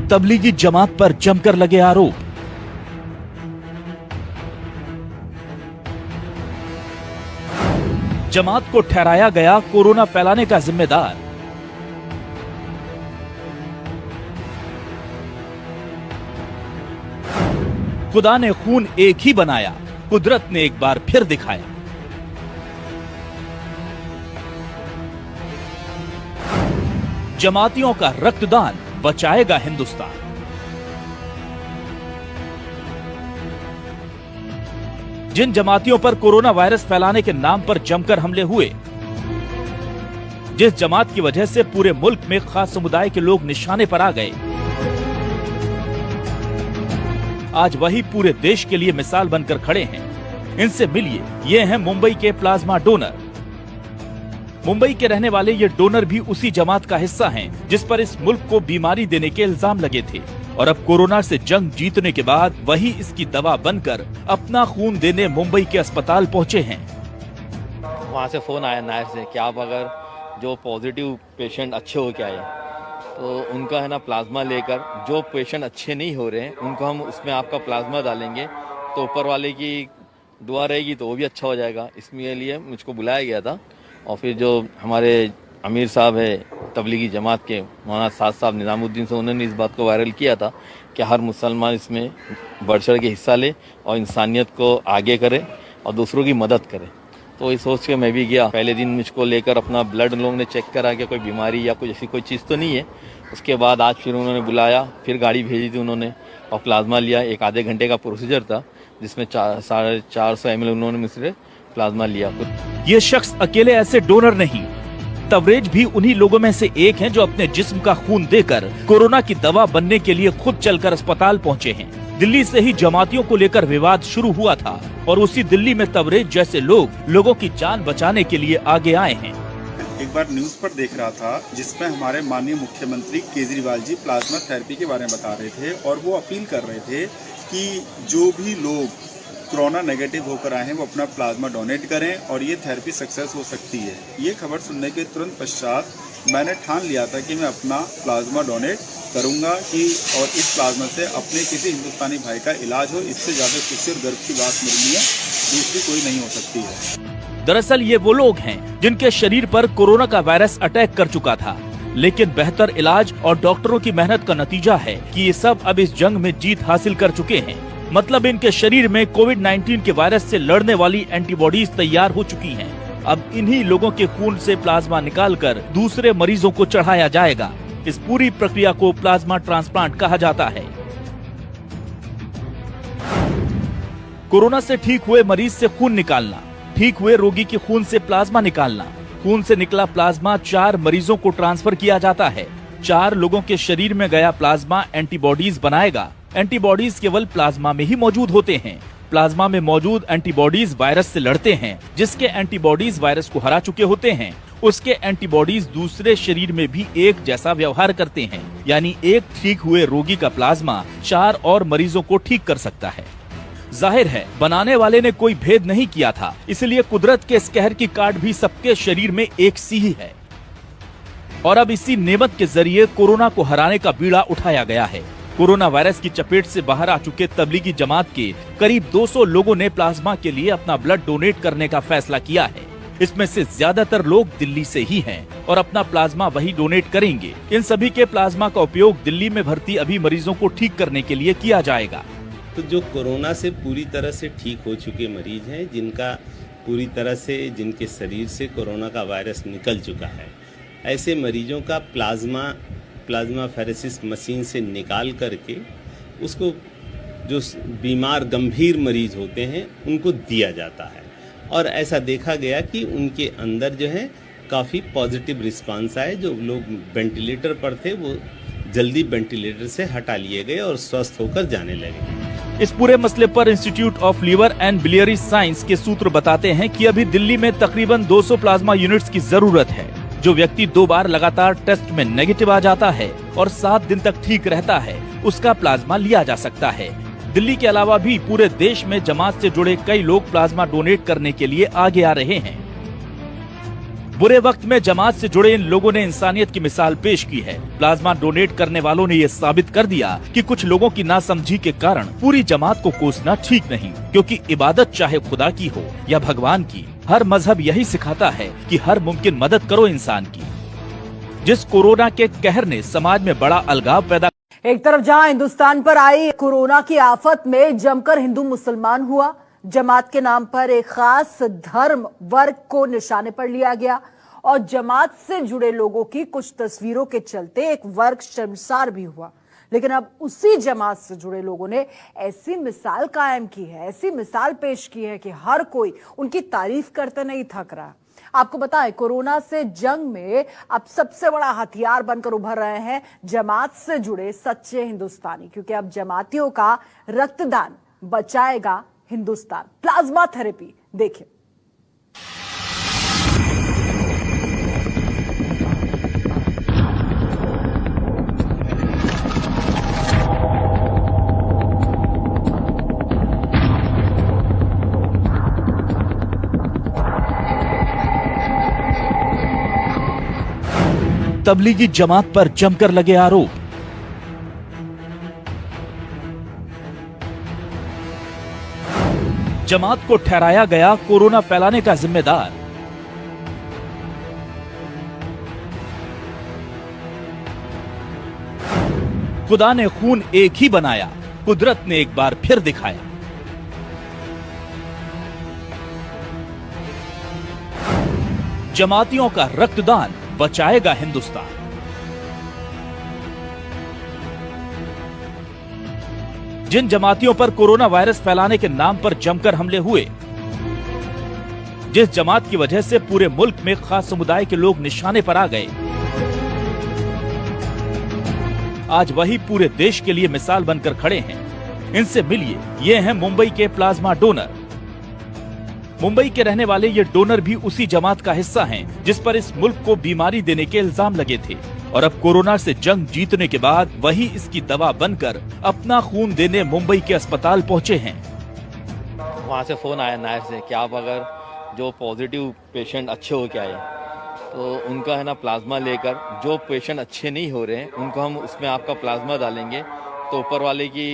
तबलीगी जमात पर जमकर लगे आरोप। जमात को ठहराया गया कोरोना फैलाने का जिम्मेदार। खुदा ने खून एक ही बनाया, कुदरत ने एक बार फिर दिखाया। जमातियों का रक्तदान बचाएगा हिंदुस्तान। जिन जमातियों पर कोरोना वायरस फैलाने के नाम पर जमकर हमले हुए, जिस जमात की वजह से पूरे मुल्क में खास समुदाय के लोग निशाने पर आ गए, आज वही पूरे देश के लिए मिसाल बनकर खड़े हैं। इनसे मिलिए, ये हैं मुंबई के प्लाज्मा डोनर। मुंबई के रहने वाले ये डोनर भी उसी जमात का हिस्सा हैं जिस पर इस मुल्क को बीमारी देने के इल्जाम लगे थे, और अब कोरोना से जंग जीतने के बाद वही इसकी दवा बनकर अपना खून देने मुंबई के अस्पताल पहुंचे हैं। वहाँ से फ़ोन आया नायर से कि आप अगर जो पॉजिटिव पेशेंट अच्छे हो के आए तो उनका है ना प्लाज्मा लेकर, जो पेशेंट अच्छे नहीं हो रहे हैं उनको हम उसमें आपका प्लाज्मा डालेंगे तो ऊपर वाले की दुआ रहेगी तो वो भी अच्छा हो जाएगा। इसके लिए मुझको बुलाया गया था। और फिर जो हमारे अमीर साहब है तबलीगी जमात के मौलाना साद साहब निज़ामुद्दीन से, उन्होंने इस बात को वायरल किया था कि हर मुसलमान इसमें बढ़ चढ़ के हिस्सा ले और इंसानियत को आगे करे और दूसरों की मदद करे। तो इस सोच के मैं भी गया। पहले दिन मुझको लेकर अपना ब्लड लोगों ने चेक करा कि कोई बीमारी या कुछ ऐसी कोई चीज़ तो नहीं है। उसके बाद आज फिर उन्होंने बुलाया, फिर गाड़ी भेजी थी उन्होंने और प्लाज्मा लिया। एक आधे घंटे का प्रोसीजर था जिसमें 450 ml उन्होंने मुझसे प्लाज्मा लिया। ये शख्स अकेले ऐसे डोनर नहीं, तवरेज भी उन्हीं लोगों में से एक हैं जो अपने जिस्म का खून देकर कोरोना की दवा बनने के लिए खुद चलकर अस्पताल पहुंचे हैं। दिल्ली से ही जमातियों को लेकर विवाद शुरू हुआ था और उसी दिल्ली में तवरेज जैसे लोग लोगों की जान बचाने के लिए आगे आए हैं। एक बार न्यूज़ पर देख रहा था जिसमें हमारे माननीय मुख्यमंत्री केजरीवाल जी प्लाज्मा थेरेपी के बारे में बता रहे थे और वो अपील कर रहे थे कि जो भी लोग कोरोना नेगेटिव होकर आए हैं वो अपना प्लाज्मा डोनेट करें और ये थेरेपी सक्सेस हो सकती है। ये खबर सुनने के तुरंत पश्चात मैंने ठान लिया था कि मैं अपना प्लाज्मा डोनेट करूंगा कि और इस प्लाज्मा से अपने किसी हिंदुस्तानी भाई का इलाज हो। इससे ज़्यादा खुशी और गर्व की बात मेरे लिए दूसरी कोई नहीं हो सकती है। दरअसल ये वो लोग हैं जिनके शरीर पर कोरोना का वायरस अटैक कर चुका था, लेकिन बेहतर इलाज और डॉक्टरों की मेहनत का नतीजा है कि ये सब अब इस जंग में जीत हासिल कर चुके हैं। मतलब इनके शरीर में कोविड-19 के वायरस से लड़ने वाली एंटीबॉडीज तैयार हो चुकी हैं। अब इन्हीं लोगों के खून से प्लाज्मा निकालकर दूसरे मरीजों को चढ़ाया जाएगा। इस पूरी प्रक्रिया को प्लाज्मा ट्रांसप्लांट कहा जाता है। कोरोना से ठीक हुए मरीज से खून निकालना, ठीक हुए रोगी के खून से प्लाज्मा निकालना, खून से निकला प्लाज्मा 4 मरीजों को ट्रांसफर किया जाता है। 4 लोगों के शरीर में गया प्लाज्मा एंटीबॉडीज बनाएगा। एंटीबॉडीज केवल प्लाज्मा में ही मौजूद होते हैं। प्लाज्मा में मौजूद एंटीबॉडीज वायरस से लड़ते हैं। जिसके एंटीबॉडीज वायरस को हरा चुके होते हैं, उसके एंटीबॉडीज दूसरे शरीर में भी एक जैसा व्यवहार करते हैं। यानी एक ठीक हुए रोगी का प्लाज्मा 4 और मरीजों को ठीक कर सकता है। जाहिर है बनाने वाले ने कोई भेद नहीं किया था, इसलिए कुदरत के इस कहर की काट भी सबके शरीर में एक सी ही है। और अब इसी नेमत के जरिए कोरोना को हराने का बीड़ा उठाया गया है। कोरोना वायरस की चपेट से बाहर आ चुके तबलीगी जमात के करीब 200 लोगों ने प्लाज्मा के लिए अपना ब्लड डोनेट करने का फैसला किया है। इसमें से ज्यादातर लोग दिल्ली से ही हैं और अपना प्लाज्मा वही डोनेट करेंगे। इन सभी के प्लाज्मा का उपयोग दिल्ली में भर्ती अभी मरीजों को ठीक करने के लिए किया जाएगा। तो जो कोरोना से पूरी तरह से ठीक हो चुके मरीज हैं, जिनका पूरी तरह से जिनके शरीर से कोरोना का वायरस निकल चुका है, ऐसे मरीजों का प्लाज्मा फेरेसिस मशीन से निकाल करके उसको जो बीमार गंभीर मरीज होते हैं उनको दिया जाता है। और ऐसा देखा गया कि उनके अंदर जो है काफ़ी पॉजिटिव रिस्पांस आए। जो लोग वेंटिलेटर पर थे वो जल्दी वेंटिलेटर से हटा लिए गए और स्वस्थ होकर जाने लगे। इस पूरे मसले पर institute of liver and biliary science के सूत्र बताते हैं कि अभी दिल्ली में तकरीबन 200 प्लाज्मा यूनिट्स की जरूरत है। जो व्यक्ति 2 बार लगातार टेस्ट में नेगेटिव आ जाता है और 7 दिन तक ठीक रहता है, उसका प्लाज्मा लिया जा सकता है। दिल्ली के अलावा भी पूरे देश में जमात से जुड़े कई लोग प्लाज्मा डोनेट करने के लिए आगे आ रहे हैं। बुरे वक्त में जमात से जुड़े इन लोगों ने इंसानियत की मिसाल पेश की है। प्लाज्मा डोनेट करने वालों ने ये साबित कर दिया कि कुछ लोगों की नासमझी के कारण पूरी जमात को कोसना ठीक नहीं, क्योंकि इबादत चाहे खुदा की हो या भगवान की, हर मजहब यही सिखाता है कि हर मुमकिन मदद करो इंसान की। जिस कोरोना के कहर ने समाज में बड़ा अलगाव पैदा, एक तरफ जहां हिंदुस्तान पर आई कोरोना की आफत में जमकर हिंदू मुसलमान हुआ, जमात के नाम पर एक खास धर्म वर्ग को निशाने पर लिया गया और जमात से जुड़े लोगों की कुछ तस्वीरों के चलते एक वर्ग शर्मसार भी हुआ। लेकिन अब उसी जमात से जुड़े लोगों ने ऐसी मिसाल कायम की है, ऐसी मिसाल पेश की है कि हर कोई उनकी तारीफ करते नहीं थक रहा। आपको बताएं, कोरोना से जंग में अब सबसे बड़ा हथियार बनकर उभर रहे हैं जमात से जुड़े सच्चे हिंदुस्तानी, क्योंकि अब जमातियों का रक्तदान बचाएगा हिंदुस्तान। प्लाज्मा थेरेपी देखिए। तबलीगी जमात पर जमकर लगे आरोप। जमात को ठहराया गया कोरोना फैलाने का जिम्मेदार। खुदा ने खून एक ही बनाया, कुदरत ने एक बार फिर दिखाया। जमातियों का रक्तदान बचाएगा हिंदुस्तान। जिन जमातियों पर कोरोना वायरस फैलाने के नाम पर जमकर हमले हुए, जिस जमात की वजह से पूरे मुल्क में खास समुदाय के लोग निशाने पर आ गए, आज वही पूरे देश के लिए मिसाल बनकर खड़े हैं। इनसे मिलिए, ये हैं मुंबई के प्लाज्मा डोनर। मुंबई के रहने वाले ये डोनर भी उसी जमात का हिस्सा हैं जिस पर इस मुल्क को बीमारी देने के इल्जाम लगे थे, और अब कोरोना से जंग जीतने के बाद वही इसकी दवा बनकर अपना खून देने मुंबई के अस्पताल पहुंचे हैं। वहाँ से फ़ोन आया नायर से कि आप अगर जो पॉजिटिव पेशेंट अच्छे हो के आए तो उनका है ना प्लाज्मा लेकर, जो पेशेंट अच्छे नहीं हो रहे हैं उनको हम उसमें आपका प्लाज्मा डालेंगे तो ऊपर वाले की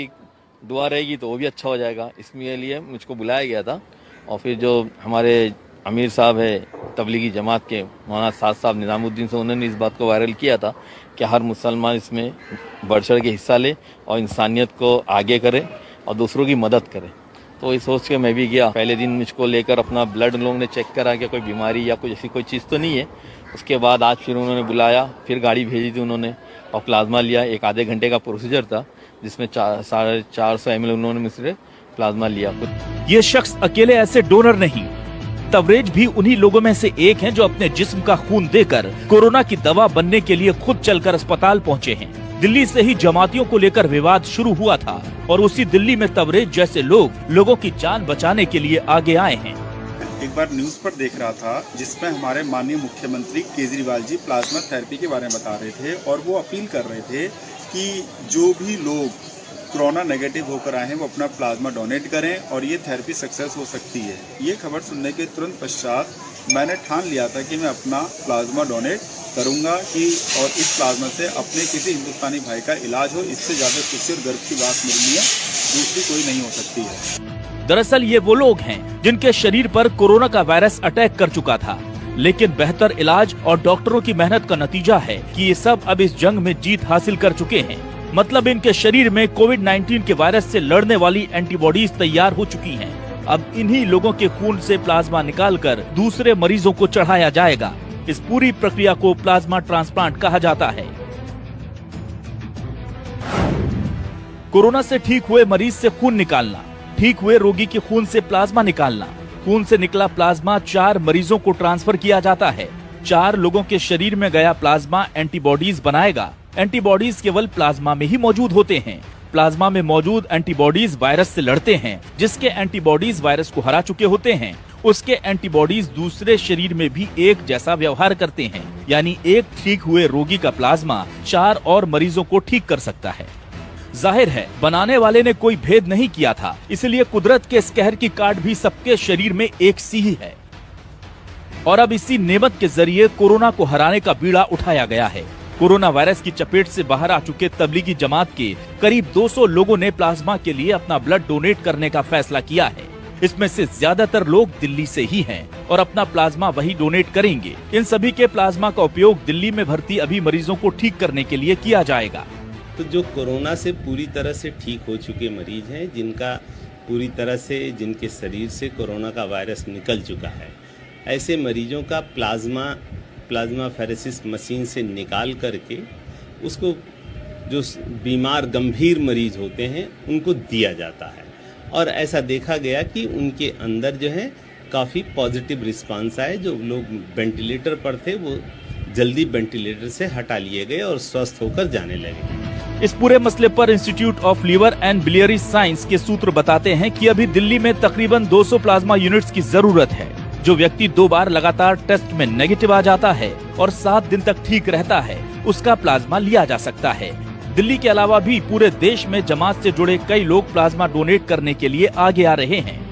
दुआ रहेगी तो वो भी अच्छा हो जाएगा। इसके लिए मुझको बुलाया गया था। और फिर जो हमारे अमीर साहब है तबलीगी जमात के मौलाना साद साहब निज़ामुद्दीन से, उन्होंने इस बात को वायरल किया था कि हर मुसलमान इसमें बढ़ चढ़ के हिस्सा ले और इंसानियत को आगे करे और दूसरों की मदद करे। तो ये सोच के मैं भी गया। पहले दिन मुझको लेकर अपना ब्लड लोगों ने चेक करा कि कोई बीमारी या कोई ऐसी कोई चीज़ तो नहीं है। उसके बाद आज फिर उन्होंने बुलाया, फिर गाड़ी भेजी थी उन्होंने और प्लाज्मा लिया। एक आधे घंटे का प्रोसीजर था जिसमें 450 ml उन्होंने मुझसे प्लाज्मा लिया। ये शख्स अकेले ऐसे डोनर नहीं, तवरेज भी उन्हीं लोगों में से एक हैं जो अपने जिस्म का खून देकर कोरोना की दवा बनने के लिए खुद चलकर अस्पताल पहुंचे हैं। दिल्ली से ही जमातियों को लेकर विवाद शुरू हुआ था और उसी दिल्ली में तवरेज जैसे लोगों की जान बचाने के लिए आगे आए हैं। एक बार न्यूज पर देख रहा था जिसमें हमारे माननीय मुख्यमंत्री केजरीवाल जी प्लाज्मा थेरेपी के बारे में बता रहे थे और वो अपील कर रहे थे कि जो भी लोग कोरोना नेगेटिव होकर आए हैं वो अपना प्लाज्मा डोनेट करें और ये थेरेपी सक्सेस हो सकती है। ये खबर सुनने के तुरंत पश्चात मैंने ठान लिया था कि मैं अपना प्लाज्मा डोनेट करूंगा कि और इस प्लाज्मा से अपने किसी हिंदुस्तानी भाई का इलाज हो। इससे ज़्यादा खुशी और गर्व की बात मेरे लिए दूसरी कोई नहीं हो सकती है। दरअसल ये वो लोग हैं जिनके शरीर पर कोरोना का वायरस अटैक कर चुका था, लेकिन बेहतर इलाज और डॉक्टरों की मेहनत का नतीजा है कि ये सब अब इस जंग में जीत हासिल कर चुके हैं। मतलब इनके शरीर में कोविड-19 के वायरस से लड़ने वाली एंटीबॉडीज तैयार हो चुकी हैं। अब इन्हीं लोगों के खून से प्लाज्मा निकालकर दूसरे मरीजों को चढ़ाया जाएगा। इस पूरी प्रक्रिया को प्लाज्मा ट्रांसप्लांट कहा जाता है। कोरोना से ठीक हुए मरीज से खून निकालना, ठीक हुए रोगी के खून से प्लाज्मा निकालना, खून से निकला प्लाज्मा 4 मरीजों को ट्रांसफर किया जाता है। 4 लोगों के शरीर में गया प्लाज्मा एंटीबॉडीज बनाएगा। एंटीबॉडीज केवल प्लाज्मा में ही मौजूद होते हैं। प्लाज्मा में मौजूद एंटीबॉडीज वायरस से लड़ते हैं। जिसके एंटीबॉडीज वायरस को हरा चुके होते हैं, उसके एंटीबॉडीज दूसरे शरीर में भी एक जैसा व्यवहार करते हैं। यानी एक ठीक हुए रोगी का प्लाज्मा 4 और मरीजों को ठीक कर सकता है। जाहिर है बनाने वाले ने कोई भेद नहीं किया था, इसलिए कुदरत के इस कहर की काट भी सबके शरीर में एक सी ही है। और अब इसी नेमत के जरिए कोरोना को हराने का बीड़ा उठाया गया है। कोरोना वायरस की चपेट से बाहर आ चुके तबलीगी जमात के करीब 200 लोगों ने प्लाज्मा के लिए अपना ब्लड डोनेट करने का फैसला किया है। इसमें से ज्यादातर लोग दिल्ली से ही हैं और अपना प्लाज्मा वही डोनेट करेंगे। इन सभी के प्लाज्मा का उपयोग दिल्ली में भर्ती अभी मरीजों को ठीक करने के लिए किया जाएगा। तो जो कोरोना से पूरी तरह से ठीक हो चुके मरीज हैं, जिनका पूरी तरह से जिनके शरीर से कोरोना का वायरस निकल चुका है, ऐसे मरीजों का प्लाज्मा फेरेसिस मशीन से निकाल करके उसको जो बीमार गंभीर मरीज होते हैं उनको दिया जाता है। और ऐसा देखा गया कि उनके अंदर जो है काफ़ी पॉजिटिव रिस्पांस आए। जो लोग वेंटिलेटर पर थे वो जल्दी वेंटिलेटर से हटा लिए गए और स्वस्थ होकर जाने लगे। इस पूरे मसले पर institute of liver and biliary science के सूत्र बताते हैं कि अभी दिल्ली में तकरीबन 200 प्लाज्मा यूनिट्स की जरूरत है। जो व्यक्ति 2 बार लगातार टेस्ट में नेगेटिव आ जाता है और 7 दिन तक ठीक रहता है, उसका प्लाज्मा लिया जा सकता है। दिल्ली के अलावा भी पूरे देश में जमात से जुड़े कई लोग प्लाज्मा डोनेट करने के लिए आगे आ रहे हैं।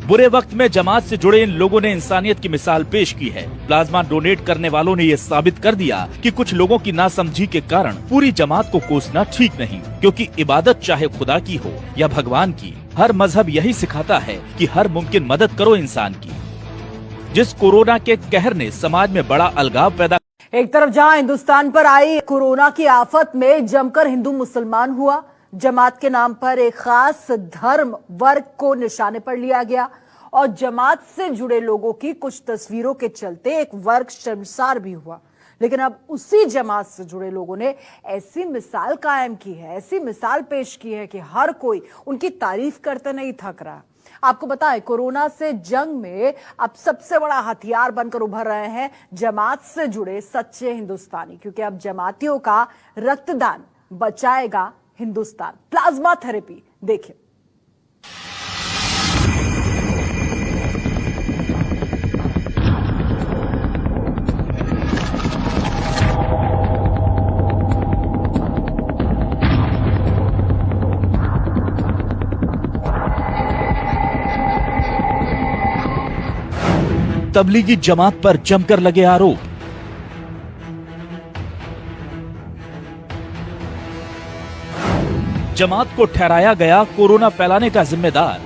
बुरे वक्त में जमात से जुड़े इन लोगों ने इंसानियत की मिसाल पेश की है। प्लाज्मा डोनेट करने वालों ने ये साबित कर दिया कि कुछ लोगों की नासमझी के कारण पूरी जमात को कोसना ठीक नहीं, क्योंकि इबादत चाहे खुदा की हो या भगवान की, हर मजहब यही सिखाता है कि हर मुमकिन मदद करो इंसान की। जिस कोरोना के कहर ने समाज में बड़ा अलगाव पैदा। एक तरफ जहां हिंदुस्तान पर आई कोरोना की आफत में जमकर हिंदू मुसलमान हुआ, जमात के नाम पर एक खास धर्म वर्ग को निशाने पर लिया गया और जमात से जुड़े लोगों की कुछ तस्वीरों के चलते एक वर्ग शर्मसार भी हुआ। लेकिन अब उसी जमात से जुड़े लोगों ने ऐसी मिसाल कायम की है, ऐसी मिसाल पेश की है कि हर कोई उनकी तारीफ करते नहीं थक रहा। आपको बताएं, कोरोना से जंग में अब सबसे बड़ा हथियार बनकर उभर रहे हैं जमात से जुड़े सच्चे हिंदुस्तानी, क्योंकि अब जमातियों का रक्तदान बचाएगा हिंदुस्तान। प्लाज्मा थेरेपी देखिए। तबलीगी जमात पर जमकर लगे आरोप। जमात को ठहराया गया कोरोना फैलाने का जिम्मेदार।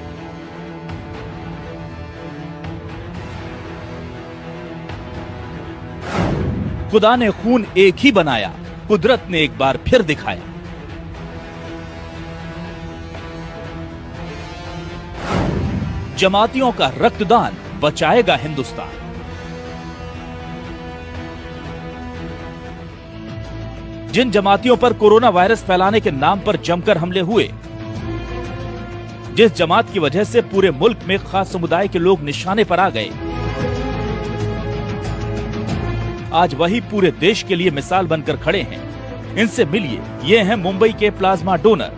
खुदा ने खून एक ही बनाया, कुदरत ने एक बार फिर दिखाया। जमातियों का रक्तदान बचाएगा हिंदुस्तान। जिन जमातियों पर कोरोना वायरस फैलाने के नाम पर जमकर हमले हुए, जिस जमात की वजह से पूरे मुल्क में खास समुदाय के लोग निशाने पर आ गए, आज वही पूरे देश के लिए मिसाल बनकर खड़े हैं। इनसे मिलिए, ये हैं मुंबई के प्लाज्मा डोनर।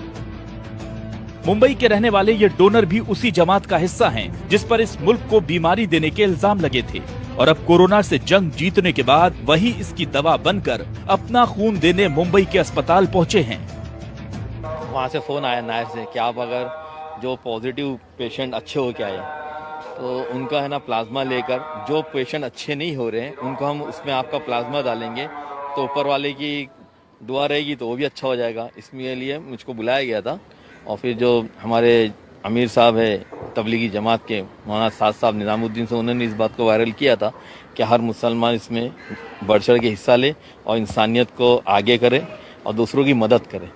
मुंबई के रहने वाले ये डोनर भी उसी जमात का हिस्सा हैं जिस पर इस मुल्क को बीमारी देने के इल्जाम लगे थे, और अब कोरोना से जंग जीतने के बाद वही इसकी दवा बनकर अपना खून देने मुंबई के अस्पताल पहुंचे हैं। वहाँ से फ़ोन आया नायर से कि आप अगर जो पॉजिटिव पेशेंट अच्छे हो के आए तो उनका है ना प्लाज्मा लेकर, जो पेशेंट अच्छे नहीं हो रहे हैं उनको हम उसमें आपका प्लाज्मा डालेंगे तो ऊपर वाले की दुआ रहेगी तो वो भी अच्छा हो जाएगा। इसके लिए मुझको बुलाया गया था, और फिर जो हमारे अमीर साहब है तबलीगी जमात के मौलाना साद साहब निज़ामुद्दीन से, उन्होंने इस बात को वायरल किया था कि हर मुसलमान इसमें बढ़ चढ़ के हिस्सा ले और इंसानियत को आगे करे और दूसरों की मदद करे।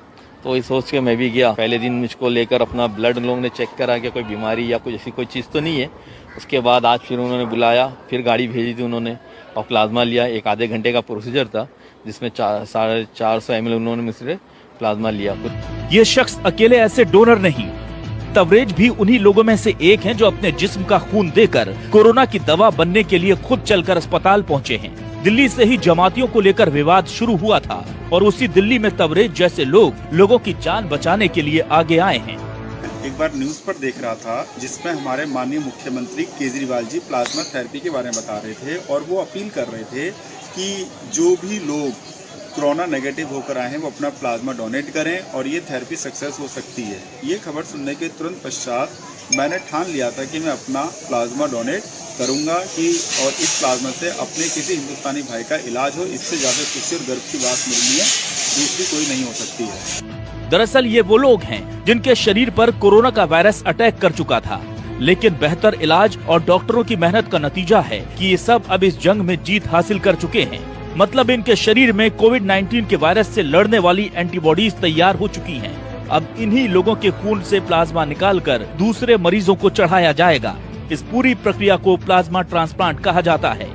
तो ये सोच के मैं भी गया। पहले दिन मुझको लेकर अपना ब्लड लोगों ने चेक करा कि कोई बीमारी या कुछ ऐसी कोई चीज़ तो नहीं है। उसके बाद आज फिर उन्होंने बुलाया, फिर गाड़ी भेजी थी उन्होंने और प्लाज्मा लिया। एक आधे घंटे का प्रोसीजर था जिसमें 450 ml उन्होंने मुझसे प्लाज्मा लिया। ये शख्स अकेले ऐसे डोनर नहीं, तवरेज भी उन्हीं लोगों में से एक हैं जो अपने जिस्म का खून देकर कोरोना की दवा बनने के लिए खुद चलकर अस्पताल पहुंचे हैं। दिल्ली से ही जमातियों को लेकर विवाद शुरू हुआ था और उसी दिल्ली में तवरेज जैसे लोगों की जान बचाने के लिए आगे आए हैं। एक बार न्यूज़ पर देख रहा था जिसमें हमारे माननीय मुख्यमंत्री केजरीवाल जी प्लाज्मा थेरेपी के बारे में बता रहे थे, और वो अपील कर रहे थे कि जो भी लोग कोरोना नेगेटिव होकर आए हैं वो अपना प्लाज्मा डोनेट करें और ये थेरेपी सक्सेस हो सकती है। ये खबर सुनने के तुरंत पश्चात मैंने ठान लिया था कि मैं अपना प्लाज्मा डोनेट करूंगा कि और इस प्लाज्मा से अपने किसी हिंदुस्तानी भाई का इलाज हो। इससे ज़्यादा खुशी और गर्व की बात मेरे लिए दूसरी कोई नहीं हो सकती है। दरअसल ये वो लोग हैं जिनके शरीर पर कोरोना का वायरस अटैक कर चुका था, लेकिन बेहतर इलाज और डॉक्टरों की मेहनत का नतीजा है कि ये सब अब इस जंग में जीत हासिल कर चुके हैं। मतलब इनके शरीर में कोविड-19 के वायरस से लड़ने वाली एंटीबॉडीज तैयार हो चुकी हैं। अब इन्हीं लोगों के खून से प्लाज्मा निकालकर दूसरे मरीजों को चढ़ाया जाएगा। इस पूरी प्रक्रिया को प्लाज्मा ट्रांसप्लांट कहा जाता है।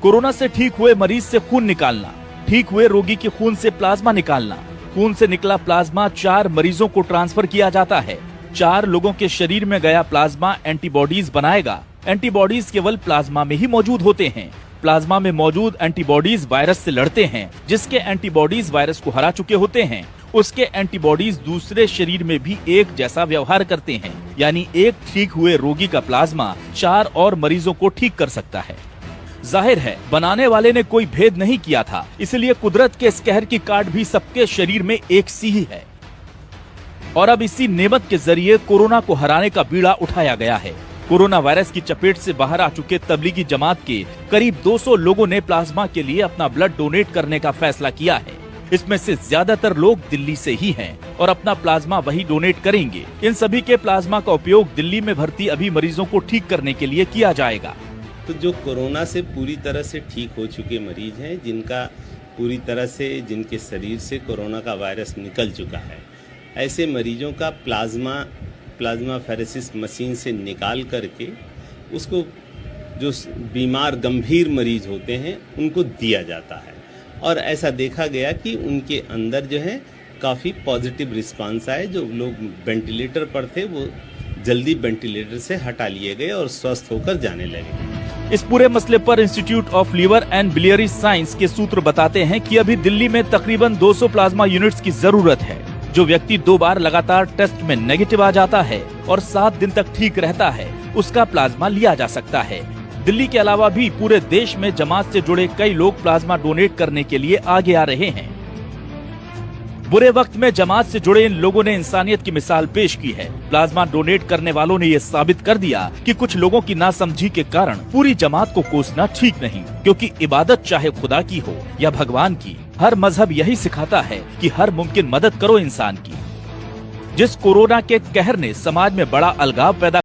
कोरोना से ठीक हुए मरीज से खून निकालना, ठीक हुए रोगी के खून से प्लाज्मा निकालना, खून से निकला प्लाज्मा 4 मरीजों को ट्रांसफर किया जाता है। 4 लोगों के शरीर में गया प्लाज्मा एंटीबॉडीज बनाएगा। एंटीबॉडीज केवल प्लाज्मा में ही मौजूद होते हैं। प्लाज्मा में मौजूद एंटीबॉडीज वायरस से लड़ते हैं। जिसके एंटीबॉडीज वायरस को हरा चुके होते हैं, उसके एंटीबॉडीज दूसरे शरीर में भी एक जैसा व्यवहार करते हैं। यानी एक ठीक हुए रोगी का प्लाज्मा 4 और मरीजों को ठीक कर सकता है। जाहिर है बनाने वाले ने कोई भेद नहीं किया था, इसलिए कुदरत के इस कहर की काट भी सबके शरीर में एक सी ही है। और अब इसी नेमत के जरिए कोरोना को हराने का बीड़ा उठाया गया है। कोरोना वायरस की चपेट से बाहर आ चुके तबलीगी जमात के करीब 200 लोगों ने प्लाज्मा के लिए अपना ब्लड डोनेट करने का फैसला किया है। इसमें से ज्यादातर लोग दिल्ली से ही हैं और अपना प्लाज्मा वही डोनेट करेंगे। इन सभी के प्लाज्मा का उपयोग दिल्ली में भर्ती अभी मरीजों को ठीक करने के लिए किया जाएगा। तो जो कोरोना से पूरी तरह से ठीक हो चुके मरीज हैं, जिनका पूरी तरह से जिनके शरीर से कोरोना का वायरस निकल चुका है, ऐसे मरीजों का प्लाज्मा फेरेसिस मशीन से निकाल करके उसको जो बीमार गंभीर मरीज होते हैं उनको दिया जाता है। और ऐसा देखा गया कि उनके अंदर जो है काफ़ी पॉजिटिव रिस्पांस आए। जो लोग वेंटिलेटर पर थे वो जल्दी वेंटिलेटर से हटा लिए गए और स्वस्थ होकर जाने लगे। इस पूरे मसले पर institute of liver and biliary science के सूत्र बताते हैं कि अभी दिल्ली में तकरीबन 200 प्लाज्मा यूनिट्स की जरूरत है। जो व्यक्ति 2 बार लगातार टेस्ट में नेगेटिव आ जाता है और 7 दिन तक ठीक रहता है, उसका प्लाज्मा लिया जा सकता है। दिल्ली के अलावा भी पूरे देश में जमात से जुड़े कई लोग प्लाज्मा डोनेट करने के लिए आगे आ रहे हैं। बुरे वक्त में जमात से जुड़े इन लोगों ने इंसानियत की मिसाल पेश की है। प्लाज्मा डोनेट करने वालों ने ये साबित कर दिया कि कुछ लोगों की नासमझी के कारण पूरी जमात को कोसना ठीक नहीं, क्योंकि इबादत चाहे खुदा की हो या भगवान की, हर मजहब यही सिखाता है कि हर मुमकिन मदद करो इंसान की। जिस कोरोना के कहर ने समाज में बड़ा अलगाव पैदा